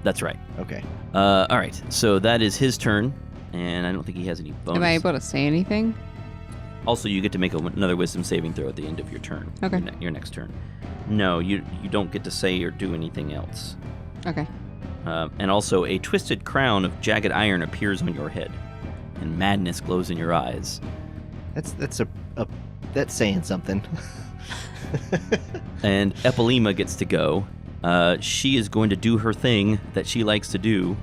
Speaker 2: That's right.
Speaker 4: Okay.
Speaker 2: All right, so that is his turn, and I don't think he has any bonus.
Speaker 5: Am I able to say anything?
Speaker 2: Also, you get to make another wisdom saving throw at the end of your turn.
Speaker 5: Okay.
Speaker 2: Your next turn. No, you don't get to say or do anything else.
Speaker 5: Okay.
Speaker 2: And also, a twisted crown of jagged iron appears on your head, and madness glows in your eyes.
Speaker 4: That's saying something.
Speaker 2: And Epilema gets to go. She is going to do her thing that she likes to do.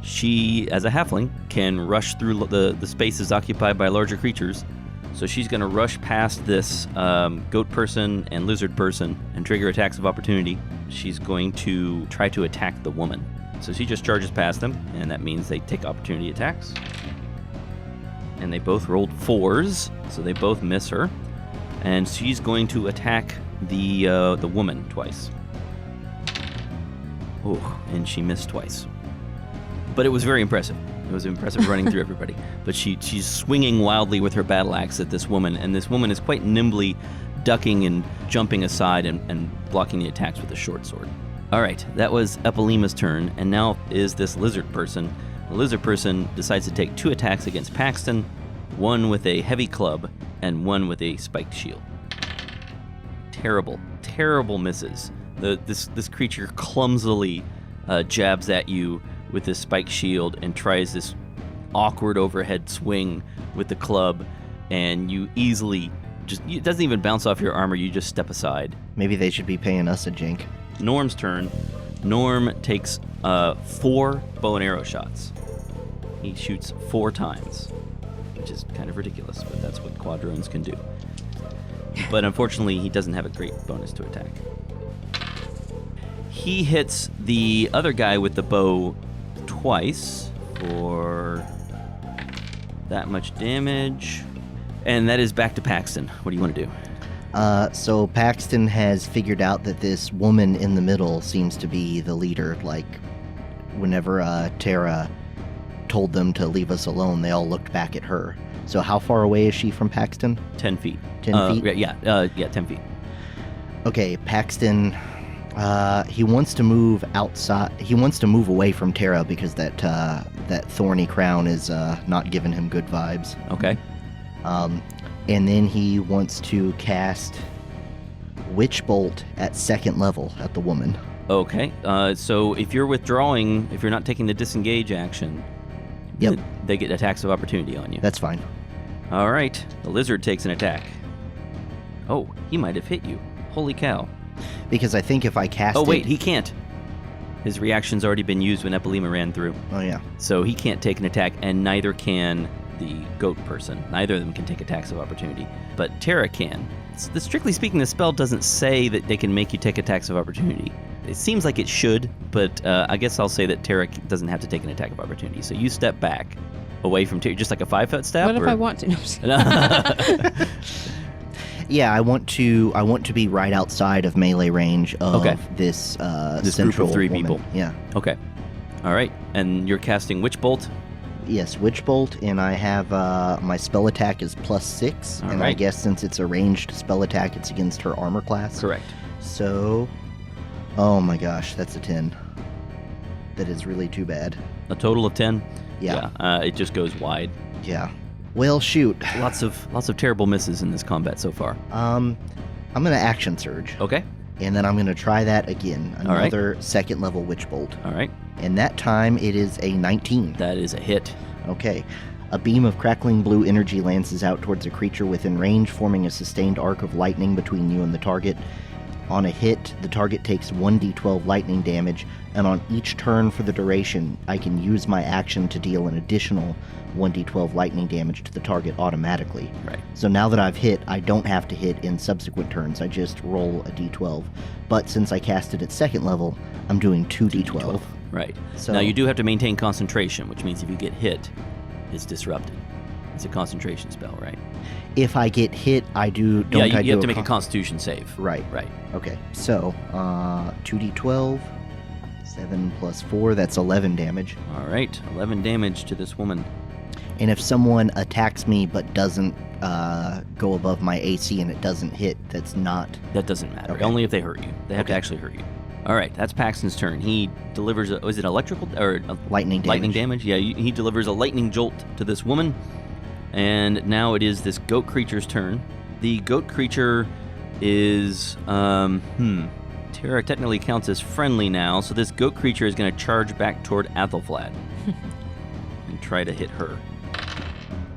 Speaker 2: She, as a halfling, can rush through the spaces occupied by larger creatures. So she's going to rush past this goat person and lizard person and trigger attacks of opportunity. She's going to try to attack the woman. So she just charges past them, and that means they take opportunity attacks. And they both rolled 4s, so they both miss her. And she's going to attack the woman twice. Oh, and she missed twice. But it was very impressive. It was impressive running through everybody. But she's swinging wildly with her battle axe at this woman, and this woman is quite nimbly ducking and jumping aside and blocking the attacks with a short sword. All right, that was Epilema's turn, and now is this lizard person. The lizard person decides to take 2 attacks against Paxton, one with a heavy club and one with a spiked shield. Terrible misses. This creature clumsily jabs at you with this spiked shield and tries this awkward overhead swing with the club, and you easily it doesn't even bounce off your armor, you just step aside.
Speaker 4: Maybe they should be paying us a jink.
Speaker 2: Norm's turn. Norm takes 4 bow and arrow shots. He shoots 4 times, which is kind of ridiculous, but that's what quadrones can do. But unfortunately, he doesn't have a great bonus to attack. He hits the other guy with the bow twice for that much damage. And that is back to Paxton. What do you want to do?
Speaker 4: So Paxton has figured out that this woman in the middle seems to be the leader. Like, whenever Terra told them to leave us alone, they all looked back at her. So how far away is she from Paxton?
Speaker 2: 10 feet.
Speaker 4: 10 feet?
Speaker 2: Yeah, 10 feet.
Speaker 4: Okay, Paxton, he wants to move outside. He wants to move away from Terra because that thorny crown is not giving him good vibes.
Speaker 2: Okay.
Speaker 4: And then he wants to cast Witch Bolt at 2nd level at the woman.
Speaker 2: Okay. So if you're withdrawing, if you're not taking the disengage action,
Speaker 4: Yep.
Speaker 2: they get attacks of opportunity on you.
Speaker 4: That's fine.
Speaker 2: All right, the lizard takes an attack. Oh, he might have hit you. Holy cow.
Speaker 4: Because I think if I cast
Speaker 2: Oh,
Speaker 4: it...
Speaker 2: wait, he can't. His reaction's already been used when Epilema ran through.
Speaker 4: Oh, yeah.
Speaker 2: So he can't take an attack, and neither can the goat person. Neither of them can take attacks of opportunity. But Terra can. Strictly speaking, the spell doesn't say that they can make you take attacks of opportunity. It seems like it should, but I guess I'll say that Terra doesn't have to take an attack of opportunity. So you step back away from Terra, just like a 5-foot step?
Speaker 5: What if I want to? No, I'm just kidding.
Speaker 4: Yeah, I want to be right outside of melee range of this
Speaker 2: This
Speaker 4: central
Speaker 2: group of 3
Speaker 4: woman.
Speaker 2: people.
Speaker 4: Yeah.
Speaker 2: Okay. All right. And you're casting Witch Bolt?
Speaker 4: Yes, Witch Bolt, and I have my spell attack is +6,
Speaker 2: All
Speaker 4: and I
Speaker 2: right.
Speaker 4: guess since it's a ranged spell attack, it's against her armor class.
Speaker 2: Correct.
Speaker 4: So, oh my gosh, that's a 10. That is really too bad.
Speaker 2: A total of 10?
Speaker 4: Yeah.
Speaker 2: It just goes wide.
Speaker 4: Yeah. Well, shoot.
Speaker 2: Lots of terrible misses in this combat so far.
Speaker 4: I'm gonna action surge,
Speaker 2: Okay.
Speaker 4: and then I'm gonna try that again.
Speaker 2: All right.
Speaker 4: Another second level Witch Bolt,
Speaker 2: All right.
Speaker 4: and that time it is a 19.
Speaker 2: That is a hit.
Speaker 4: Okay. A beam of crackling blue energy lances out towards a creature within range, forming a sustained arc of lightning between you and the target. On a hit, the target takes 1d12 lightning damage, and on each turn for the duration, I can use my action to deal an additional 1d12 lightning damage to the target automatically.
Speaker 2: Right.
Speaker 4: So now that I've hit, I don't have to hit in subsequent turns, I just roll a d12. But since I cast it at second level, I'm doing 2d12.
Speaker 2: Right.
Speaker 4: So-
Speaker 2: Now you do have to maintain concentration, which means if you get hit, it's disrupted. It's a concentration spell, right?
Speaker 4: If I get hit, I do...
Speaker 2: Yeah,
Speaker 4: I
Speaker 2: you have
Speaker 4: do
Speaker 2: to make a Constitution save.
Speaker 4: Right.
Speaker 2: Right.
Speaker 4: Okay, so 2d12, 7 plus 4, that's 11 damage.
Speaker 2: All right. 11 damage to this woman.
Speaker 4: And if someone attacks me but doesn't go above my AC and it doesn't hit, that's not...
Speaker 2: That doesn't matter.
Speaker 4: Okay.
Speaker 2: Only if they hurt you. They have to
Speaker 4: Okay.
Speaker 2: actually hurt you. All right. That's Paxton's turn. He delivers is it electrical or
Speaker 4: Lightning damage.
Speaker 2: lightning damage? Yeah. He delivers a lightning jolt to this woman. And now it is this goat creature's turn. The goat creature is Terra technically counts as friendly now, so this goat creature is going to charge back toward Athelflaed and try to hit her.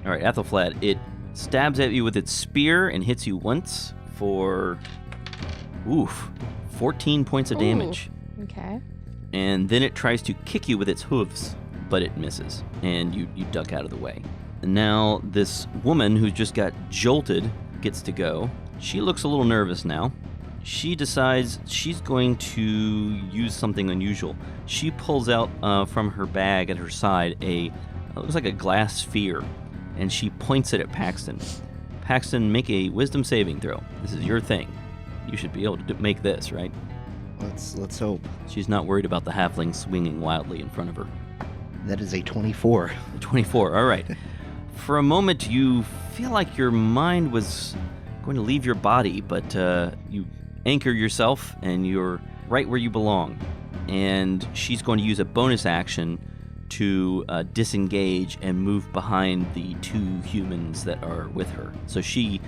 Speaker 2: All right, Athelflaed, it stabs at you with its spear and hits you once for 14 points of damage.
Speaker 3: Ooh, okay.
Speaker 2: And then it tries to kick you with its hooves, but it misses, and you duck out of the way. And now this woman who just got jolted gets to go. She looks a little nervous now. She decides she's going to use something unusual. She pulls out from her bag at her side it looks like a glass sphere, and she points it at Paxton. Paxton, make a wisdom saving throw. This is your thing. You should be able to make this, right?
Speaker 4: Let's hope.
Speaker 2: She's not worried about the halfling swinging wildly in front of her.
Speaker 4: That is a 24.
Speaker 2: 24, all right. For a moment, you feel like your mind was going to leave your body, but you anchor yourself, and you're right where you belong. And she's going to use a bonus action to disengage and move behind the 2 humans that are with her. So she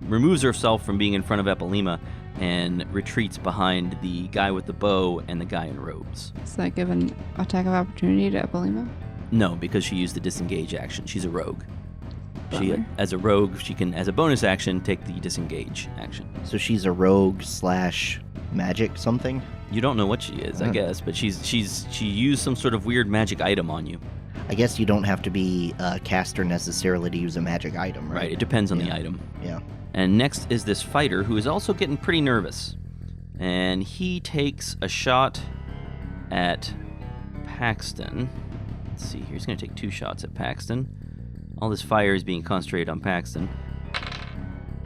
Speaker 2: removes herself from being in front of Epilema and retreats behind the guy with the bow and the guy in robes.
Speaker 5: Does that give an attack of opportunity to Epilema?
Speaker 2: No, because she used the disengage action. She's a rogue. She,
Speaker 5: Bummer.
Speaker 2: as a rogue, she can, as a bonus action, take the disengage action.
Speaker 4: So she's a rogue / magic something?
Speaker 2: You don't know what she is, I guess, but she used some sort of weird magic item on you.
Speaker 4: I guess you don't have to be a caster necessarily to use a magic item, right?
Speaker 2: Right, it depends on the
Speaker 4: Yeah.
Speaker 2: item.
Speaker 4: Yeah.
Speaker 2: And next is this fighter who is also getting pretty nervous. And he takes a shot at Paxton. Let's see here, he's going to take 2 shots at Paxton. All this fire is being concentrated on Paxton.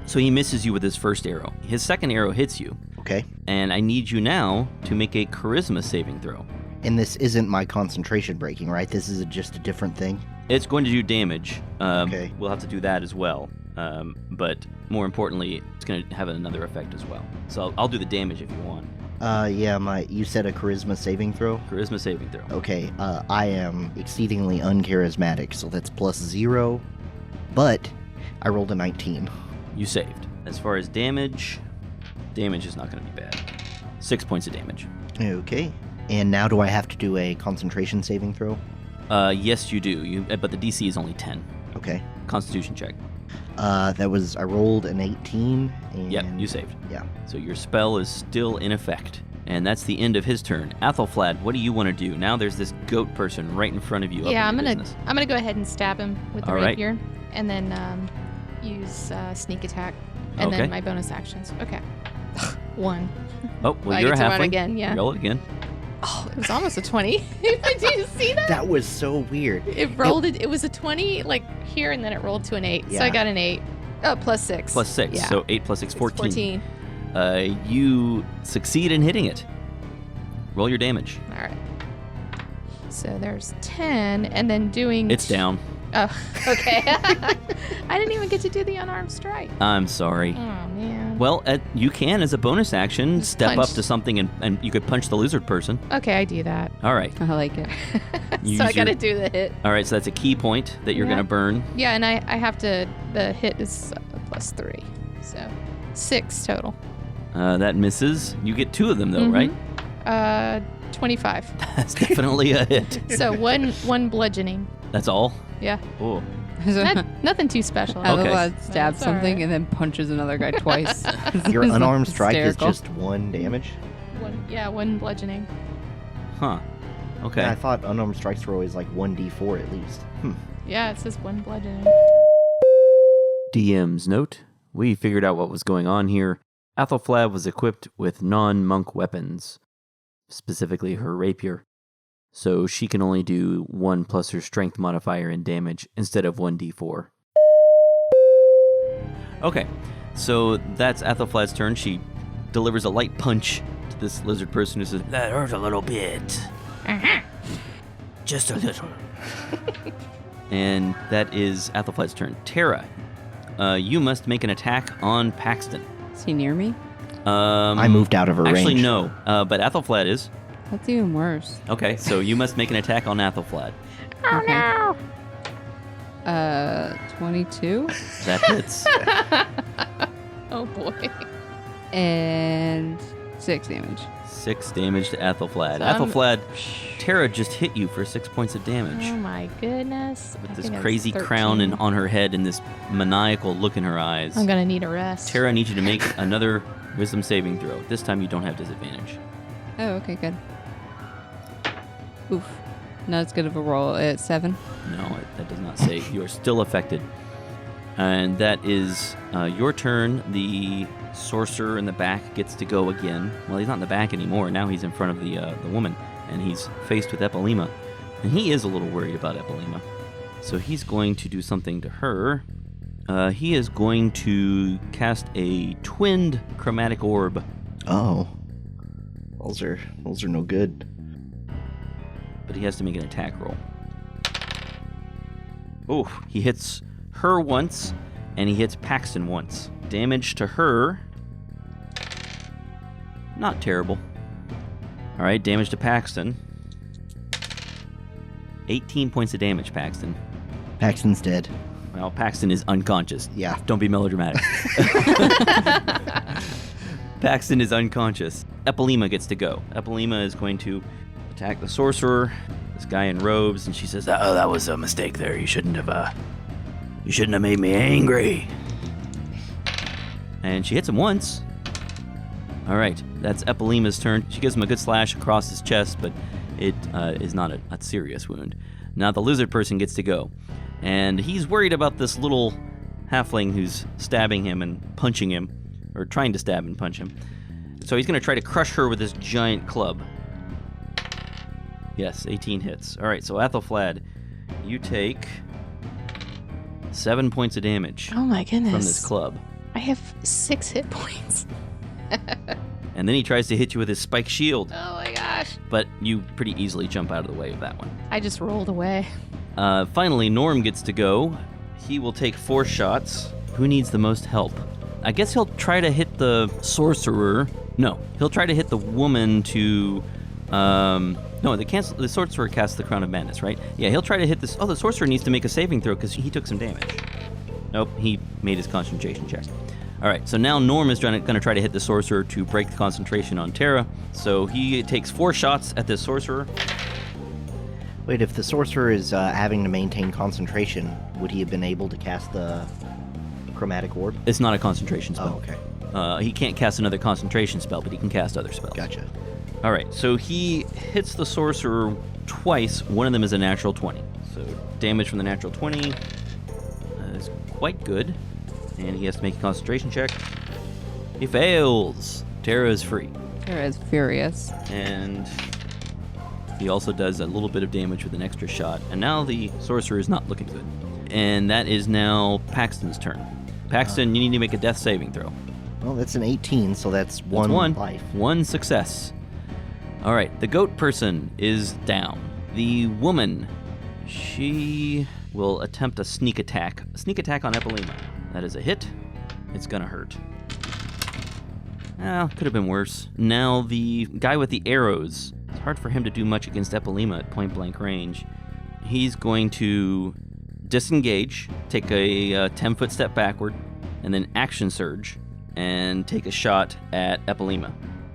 Speaker 2: So he misses you with his first arrow. His second arrow hits you.
Speaker 4: Okay.
Speaker 2: And I need you now to make a charisma saving throw.
Speaker 4: And this isn't my concentration breaking, right? This is just a different thing?
Speaker 2: It's going to do damage.
Speaker 4: Okay.
Speaker 2: We'll have to do that as well. But more importantly, it's going to have another effect as well. So I'll do the damage if you want.
Speaker 4: Yeah, you said a charisma saving throw?
Speaker 2: Charisma saving throw.
Speaker 4: Okay, I am exceedingly uncharismatic, so that's +0. But I rolled a 19.
Speaker 2: You saved. As far as damage is not going to be bad. 6 points of damage.
Speaker 4: Okay. And now do I have to do a concentration saving throw?
Speaker 2: Yes, you do. But the DC is only 10.
Speaker 4: Okay.
Speaker 2: Constitution check.
Speaker 4: I rolled an 18. And
Speaker 2: Yep, you saved.
Speaker 4: Yeah.
Speaker 2: So your spell is still in effect. And that's the end of his turn. Athelflaed, what do you want to do? Now there's this goat person right in front of you.
Speaker 3: Yeah,
Speaker 2: up
Speaker 3: I'm
Speaker 2: in
Speaker 3: gonna
Speaker 2: your business.
Speaker 3: I'm gonna go ahead and stab him with the
Speaker 2: All right.
Speaker 3: rapier, and then use sneak attack, and
Speaker 2: Okay.
Speaker 3: then my bonus actions. Okay. 1.
Speaker 2: Oh, well,
Speaker 3: I
Speaker 2: you're a
Speaker 3: get to
Speaker 2: halfling.
Speaker 3: run again, yeah.
Speaker 2: Roll it again.
Speaker 3: Oh, it was almost a 20. Did you see that?
Speaker 4: That was so weird.
Speaker 3: It rolled. It was a 20 like here, and then it rolled to an 8. So I
Speaker 4: Yeah.
Speaker 3: got an 8. Oh, plus 6.
Speaker 2: Plus 6.
Speaker 3: Yeah.
Speaker 2: So 8 plus 6,
Speaker 3: It's
Speaker 2: 14. You succeed in hitting it. Roll your damage.
Speaker 3: All right. So there's 10, and then doing.
Speaker 2: It's down.
Speaker 3: Oh, okay. I didn't even get to do the unarmed strike.
Speaker 2: I'm sorry.
Speaker 3: Oh man.
Speaker 2: Well, you can, as a bonus action,
Speaker 3: Just
Speaker 2: step
Speaker 3: punch.
Speaker 2: up to something and you could punch the lizard person.
Speaker 3: Okay, I do that.
Speaker 2: All right.
Speaker 5: I like it.
Speaker 2: Use
Speaker 3: So I gotta
Speaker 2: your-
Speaker 3: do the hit.
Speaker 2: All right, so that's a key point that you're
Speaker 3: Yeah.
Speaker 2: going to burn.
Speaker 3: Yeah, and I have to. The hit is plus 3, so 6 total.
Speaker 2: That misses. You get 2 of them, though,
Speaker 3: Mhm.
Speaker 2: right?
Speaker 3: 25.
Speaker 2: That's definitely a hit.
Speaker 3: So one bludgeoning.
Speaker 2: That's all?
Speaker 3: Yeah,
Speaker 2: Oh.
Speaker 3: nothing too special.
Speaker 2: Okay.
Speaker 5: Otherwise, stabs
Speaker 3: That's all
Speaker 5: something
Speaker 3: right.
Speaker 5: and then punches another guy twice.
Speaker 4: Your
Speaker 5: It's
Speaker 4: unarmed strike
Speaker 5: hysterical.
Speaker 4: is just 1 damage.
Speaker 3: One bludgeoning.
Speaker 2: Huh. Okay.
Speaker 4: Yeah, I thought unarmed strikes were always like 1d4 at least.
Speaker 3: Yeah, it says 1 bludgeoning.
Speaker 2: DM's note. We figured out what was going on here. Athelflaed was equipped with non-monk weapons, specifically her rapier. So she can only do 1 plus her strength modifier in damage instead of 1d4. Okay, so that's Athelflaed's turn. She delivers a light punch to this lizard person who says, "That hurt a little bit." Just a little. And that is Athelflaed's turn. Tara, you must make an attack on Paxton.
Speaker 5: Is he near me?
Speaker 4: I moved out of her
Speaker 2: Actually,
Speaker 4: range.
Speaker 2: no. But Athelflaed is.
Speaker 5: That's even worse.
Speaker 2: Okay, so you must make an attack on Athelflaed.
Speaker 3: Oh
Speaker 5: Okay. 22
Speaker 2: That hits.
Speaker 3: Oh boy.
Speaker 5: and 6 damage.
Speaker 2: 6 damage to Athelflaed.
Speaker 3: So I'm-
Speaker 2: Athelflaed, Tara just hit you for 6 points of damage.
Speaker 3: Oh my goodness.
Speaker 2: With
Speaker 3: I
Speaker 2: this
Speaker 3: think that's
Speaker 2: crazy
Speaker 3: 13.
Speaker 2: crown on her head and this maniacal look in her eyes.
Speaker 3: I'm gonna need a rest.
Speaker 2: Tara needs you to make another wisdom saving throw. This time you don't have disadvantage.
Speaker 5: Oh, okay, good. Oof. Not as good of a roll at 7.
Speaker 2: No, that does not say. You are still affected. And that is your turn. The sorcerer in the back gets to go again. Well, he's not in the back anymore. Now he's in front of the woman, and he's faced with Epilema. And he is a little worried about Epilema. So he's going to do something to her. He is going to cast a twinned chromatic orb.
Speaker 4: Oh. Those are no good.
Speaker 2: But he has to make an attack roll. Oh, he hits her once, and he hits Paxton once. Damage to her. Not terrible. All right, damage to Paxton. 18 points of damage, Paxton.
Speaker 4: Paxton's dead.
Speaker 2: Well, Paxton is unconscious.
Speaker 4: Yeah.
Speaker 2: Don't be melodramatic. Paxton is unconscious. Epilema gets to go. Epilema is going to attack the sorcerer, this guy in robes, and she says, "Oh, that was a mistake there. You shouldn't have made me angry." And she hits him once. All right, that's Epilema's turn. She gives him a good slash across his chest, but it is not a serious wound. Now the lizard person gets to go. And he's worried about this little halfling who's stabbing him and punching him, or trying to stab and punch him. So he's going to try to crush her with this giant club. Yes, 18 hits. All right, so Athelflaed, you take 7 points of damage
Speaker 3: Oh my goodness.
Speaker 2: from this club.
Speaker 3: I have 6 hit points.
Speaker 2: And then he tries to hit you with his spike shield,
Speaker 3: Oh my gosh.
Speaker 2: but you pretty easily jump out of the way of that one.
Speaker 3: I just rolled away.
Speaker 2: Finally, Norm gets to go. He will take 4 shots. Who needs the most help? I guess he'll try to hit the sorcerer. No, he'll try to hit the woman to... No, the sorcerer casts the Crown of Madness, right? Yeah, he'll try to hit this... Oh, the sorcerer needs to make a saving throw because he took some damage. Nope, he made his concentration check. All right, so now Norm is going to try to hit the sorcerer to break the concentration on Tara. So he takes 4 shots at this sorcerer.
Speaker 4: Wait, if the sorcerer is having to maintain concentration, would he have been able to cast the chromatic orb?
Speaker 2: It's not a concentration spell.
Speaker 4: Oh, okay.
Speaker 2: He can't cast another concentration spell, but he can cast other spells.
Speaker 4: Gotcha.
Speaker 2: All right, so he hits the sorcerer twice. One of them is a natural 20. So damage from the natural 20 is quite good. And he has to make a concentration check. He fails. Terra is free.
Speaker 5: Terra is furious.
Speaker 2: And he also does a little bit of damage with an extra shot. And now the sorcerer is not looking good. And that is now Paxton's turn. Paxton, you need to make a death saving throw.
Speaker 4: Well, that's an 18, so that's one life.
Speaker 2: One success. All right, the goat person is down. The woman, she will attempt a sneak attack. A sneak attack on Epilema. That is a hit. It's gonna hurt. Could have been worse. Now the guy with the arrows. It's hard for him to do much against Epilema at point blank range. He's going to disengage, take a 10-foot step backward, and then action surge, and take a shot at Epilema.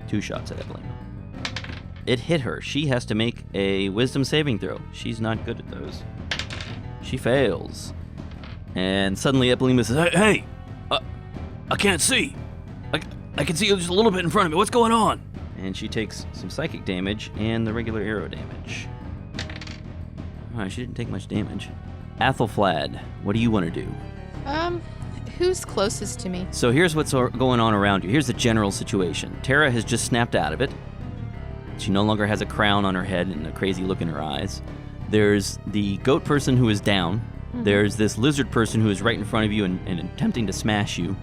Speaker 2: 2 shots at Epilema. It hit her. She has to make a wisdom saving throw. She's not good at those. She fails. And suddenly Epilema says, Hey, I can't see. I can see just a little bit in front of me. What's going on? And she takes some psychic damage and the regular arrow damage. She didn't take much damage. Athelflad, what do you want to do?
Speaker 3: Who's closest to me?
Speaker 2: So here's what's going on around you. Here's the general situation. Terra has just snapped out of it. She no longer has a crown on her head and a crazy look in her eyes. There's the goat person who is down. Mm-hmm. There's this lizard person who is right in front of you and attempting to smash you.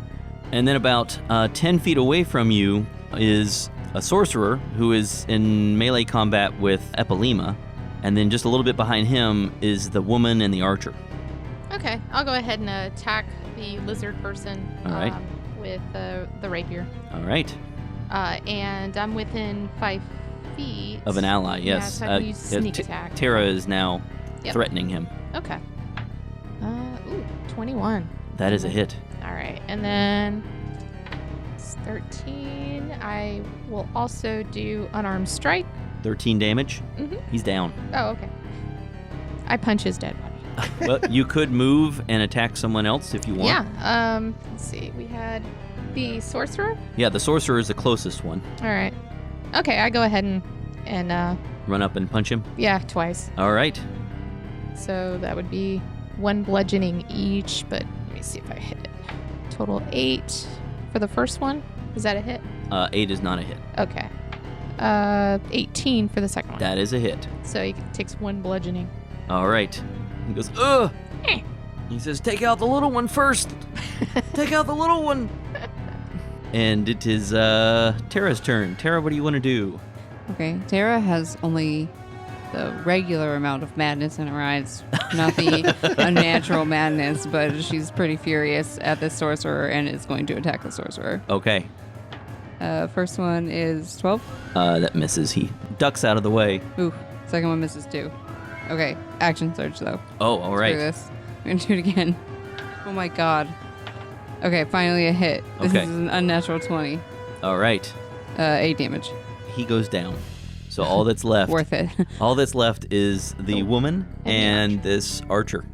Speaker 2: And then about 10 feet away from you is a sorcerer who is in melee combat with Epilema. And then just a little bit behind him is the woman and the archer.
Speaker 3: Okay, I'll go ahead and attack the lizard person.
Speaker 2: All right.
Speaker 3: With the rapier.
Speaker 2: All right.
Speaker 3: And I'm within 5 feet.
Speaker 2: Of an ally, yes.
Speaker 3: Yeah, so I can use sneak attack.
Speaker 2: Terra is now threatening him.
Speaker 3: Okay. 21.
Speaker 2: That is a hit.
Speaker 3: All right, and then it's 13. I will also do unarmed strike.
Speaker 2: 13 damage.
Speaker 3: Mm-hmm.
Speaker 2: He's down.
Speaker 3: Oh, okay. I punch his dead body.
Speaker 2: Well, you could move and attack someone else if you want.
Speaker 3: Yeah. Let's see. We had the sorcerer.
Speaker 2: Yeah, the sorcerer is the closest one.
Speaker 3: All right. Okay, I go ahead and
Speaker 2: run up and punch him.
Speaker 3: Yeah, twice.
Speaker 2: All right.
Speaker 3: So that would be 1 bludgeoning each, but let me see if I hit it. Total 8 for the first one. Is that a hit?
Speaker 2: 8 is not a hit.
Speaker 3: Okay. 18 for the second one.
Speaker 2: That is a hit.
Speaker 3: So he takes 1 bludgeoning.
Speaker 2: All right. He goes, ugh. He says, take out the little one first. Take out the little one. And it is Terra's turn. Terra, what do you want to do?
Speaker 5: Okay, Terra has only the regular amount of madness in her eyes, not the unnatural madness, but she's pretty furious at the sorcerer and is going to attack the sorcerer.
Speaker 2: Okay.
Speaker 5: First one is 12.
Speaker 2: That misses. He ducks out of the way.
Speaker 5: Ooh, second one misses too. Okay, action surge though.
Speaker 2: Oh, all right.
Speaker 5: Screw this. We're gonna do it again. Oh my god. Okay, finally a hit. This is an unnatural 20.
Speaker 2: All right.
Speaker 5: 8 damage.
Speaker 2: He goes down. So all that's left.
Speaker 5: Worth it.
Speaker 2: All that's left is the woman and this archer.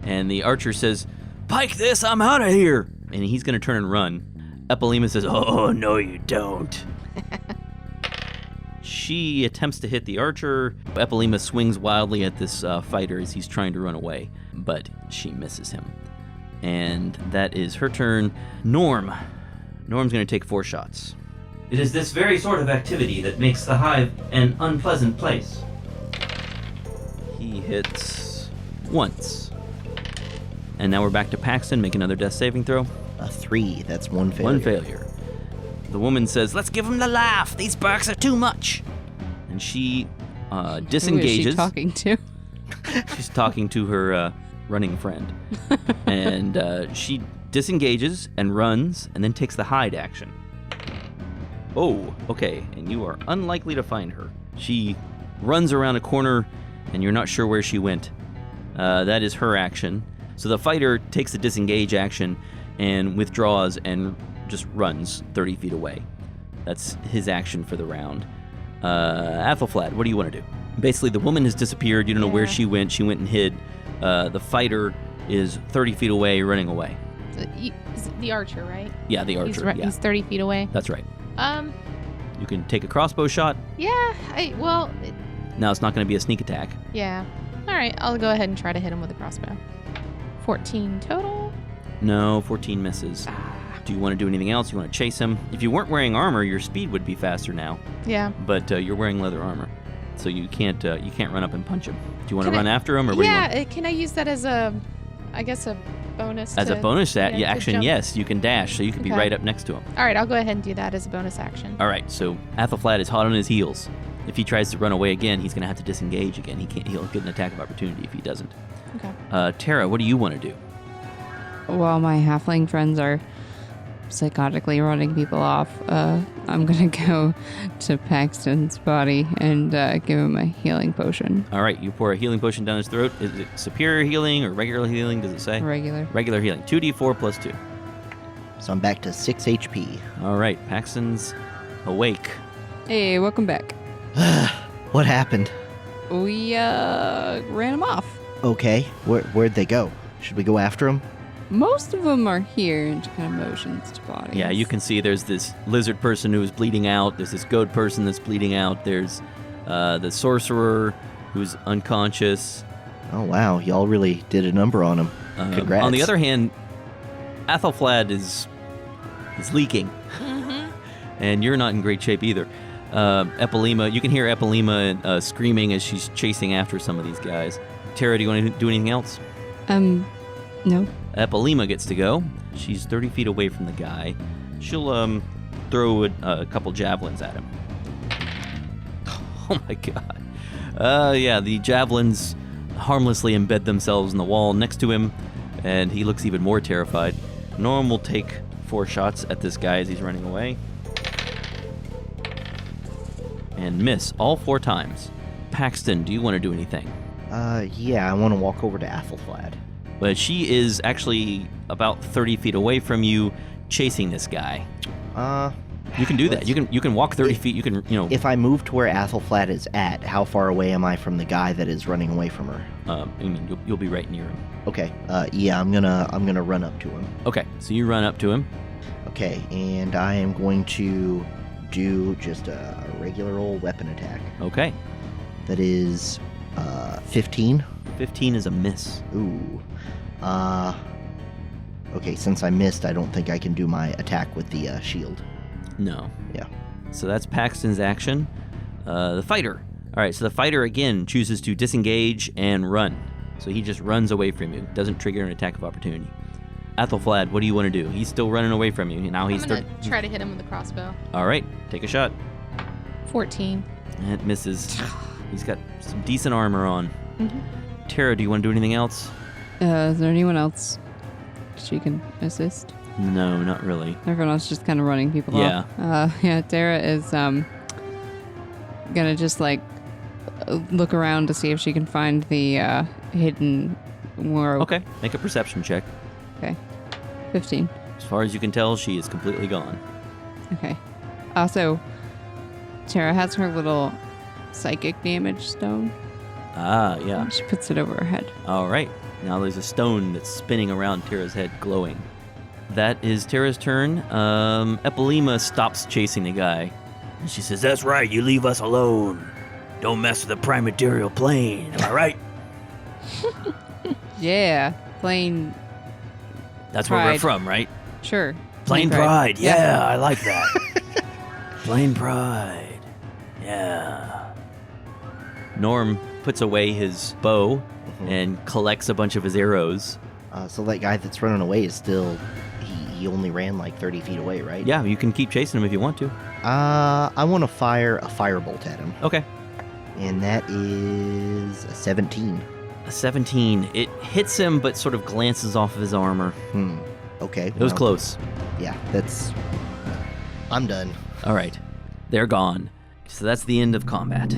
Speaker 2: And the archer says, "Pike this, I'm out of here." And he's going to turn and run. Epilema says, "Oh, no, you don't." She attempts to hit the archer. Epilema swings wildly at this fighter as he's trying to run away, but she misses him. And that is her turn. Norm's going to take 4 shots. It is this very sort of activity that makes the hive an unpleasant place. He hits once. And now we're back to Paxton. Make another death saving throw.
Speaker 4: A 3. That's 1 failure.
Speaker 2: 1 failure. The woman says, "Let's give him the laugh. These Berks are too much." And she disengages.
Speaker 5: Who is she talking to?
Speaker 2: She's talking to her running friend. And she disengages and runs and then takes the hide action. Oh, okay. And you are unlikely to find her. She runs around a corner and you're not sure where she went. That is her action. So the fighter takes the disengage action and withdraws and just runs 30 feet away. That's his action for the round. Athelflad, what do you want to do? Basically, the woman has disappeared. You don't know where she went. She went and hid. The fighter is 30 feet away, running away.
Speaker 3: the archer, right?
Speaker 2: Yeah, the archer. Yeah,
Speaker 3: He's 30 feet away.
Speaker 2: that's right.
Speaker 3: Um,
Speaker 2: You can take a crossbow shot.
Speaker 3: yeah,
Speaker 2: Now it's not going to be a sneak attack.
Speaker 3: yeah. All right, I'll go ahead and try to hit him with a crossbow. 14 total.
Speaker 2: No, 14 misses. Do you want to do anything else? You want to chase him? If you weren't wearing armor, your speed would be faster now.
Speaker 3: Yeah.
Speaker 2: But you're wearing leather armor, so you can't run up and punch him. Do you want to
Speaker 3: Can
Speaker 2: run
Speaker 3: I-
Speaker 2: after him, or what do you want?
Speaker 3: Yeah, can I use that as a bonus?
Speaker 2: As a bonus
Speaker 3: to
Speaker 2: action,
Speaker 3: jump?
Speaker 2: yes, you can dash, so you could be
Speaker 3: Okay.
Speaker 2: right up next to him.
Speaker 3: All right, I'll go ahead and do that as a bonus action.
Speaker 2: All right, so Athelflaed is hot on his heels. If he tries to run away again, he's going to have to disengage again. He'll get an attack of opportunity if he doesn't.
Speaker 3: Okay.
Speaker 2: Tara, what do you want to do?
Speaker 5: While my halfling friends are psychotically running people off, I'm going to go to Paxton's body and give him a healing potion.
Speaker 2: All right, you pour a healing potion down his throat. Is it superior healing or regular healing, does it say?
Speaker 5: Regular.
Speaker 2: Regular healing. 2d4 plus 2.
Speaker 4: So I'm back to 6 HP.
Speaker 2: All right, Paxton's awake.
Speaker 5: Hey, welcome back.
Speaker 4: What happened?
Speaker 5: We ran him off.
Speaker 4: Okay, where'd they go? Should we go after them?
Speaker 5: Most of them are here and kind of motions to bodies.
Speaker 2: Yeah, you can see there's this lizard person who's bleeding out. There's this goat person that's bleeding out. There's the sorcerer who's unconscious.
Speaker 4: Oh wow, y'all really did a number on them. Congrats.
Speaker 2: On the other hand, Athelflaed is leaking, and you're not in great shape either. Epilema, you can hear Epilema screaming as she's chasing after some of these guys. Tara, do you want to do anything else?
Speaker 5: No.
Speaker 2: Epilema gets to go. She's 30 feet away from the guy. She'll throw a couple javelins at him. Oh my god. Yeah, the javelins harmlessly embed themselves in the wall next to him, and he looks even more terrified. Norm will take 4 shots at this guy as he's running away. And miss all 4 times. Paxton, do you want to do anything?
Speaker 4: Yeah, I want to walk over to Athelflaed.
Speaker 2: But she is actually about 30 feet away from you, chasing this guy. You can do that. You can walk 30 feet. You can,
Speaker 4: If I move to where Athelflaed is at, how far away am I from the guy that is running away from her?
Speaker 2: I mean, you'll be right near him.
Speaker 4: Okay. Yeah, I'm gonna run up to him.
Speaker 2: Okay, so you run up to him.
Speaker 4: Okay, and I am going to do just a regular old weapon attack.
Speaker 2: Okay.
Speaker 4: That is 15.
Speaker 2: 15 is a miss.
Speaker 4: Ooh. Okay, since I missed, I don't think I can do my attack with the shield.
Speaker 2: No.
Speaker 4: Yeah.
Speaker 2: So that's Paxton's action. The fighter. All right, so the fighter again chooses to disengage and run. So he just runs away from you. Doesn't trigger an attack of opportunity. Athelflaed, what do you want to do? He's still running away from you. Now he's
Speaker 3: I'm gonna try to hit him with a crossbow.
Speaker 2: All right, take a shot.
Speaker 3: 14.
Speaker 2: It misses. He's got some decent armor on.
Speaker 3: Mm-hmm.
Speaker 2: Tara, do you want to do anything else?
Speaker 5: Is there anyone else she can assist?
Speaker 2: No, not really.
Speaker 5: Everyone else just kind of running people
Speaker 2: Yeah.
Speaker 5: off. Yeah, Tara is gonna just look around to see if she can find the hidden rope.
Speaker 2: Okay, make a perception check.
Speaker 5: Okay. 15.
Speaker 2: As far as you can tell, she is completely gone.
Speaker 5: Okay. Also, Tara has her little psychic damage stone.
Speaker 2: Ah, yeah.
Speaker 5: She puts it over her head.
Speaker 2: All right. Now there's a stone that's spinning around Tara's head, glowing. That is Tara's turn. Epilema stops chasing the guy. And she says, "That's right, you leave us alone. Don't mess with the prime material plane. Am I right?"
Speaker 5: Yeah. Plain.
Speaker 2: That's where we're
Speaker 5: Pride.
Speaker 2: from, right?
Speaker 5: Sure.
Speaker 2: Plain pride. Yeah, I like that. Plain pride. Yeah. Norm puts away his bow and collects a bunch of his arrows.
Speaker 4: So that guy that's running away is still... He only ran like 30 feet away, right?
Speaker 2: Yeah, you can keep chasing him if you want to.
Speaker 4: I want to fire a firebolt at him.
Speaker 2: Okay.
Speaker 4: And that is a 17.
Speaker 2: A 17. It hits him, but sort of glances off of his armor.
Speaker 4: Okay.
Speaker 2: It was close.
Speaker 4: Yeah, that's... I'm done.
Speaker 2: All right. They're gone. So that's the end of combat.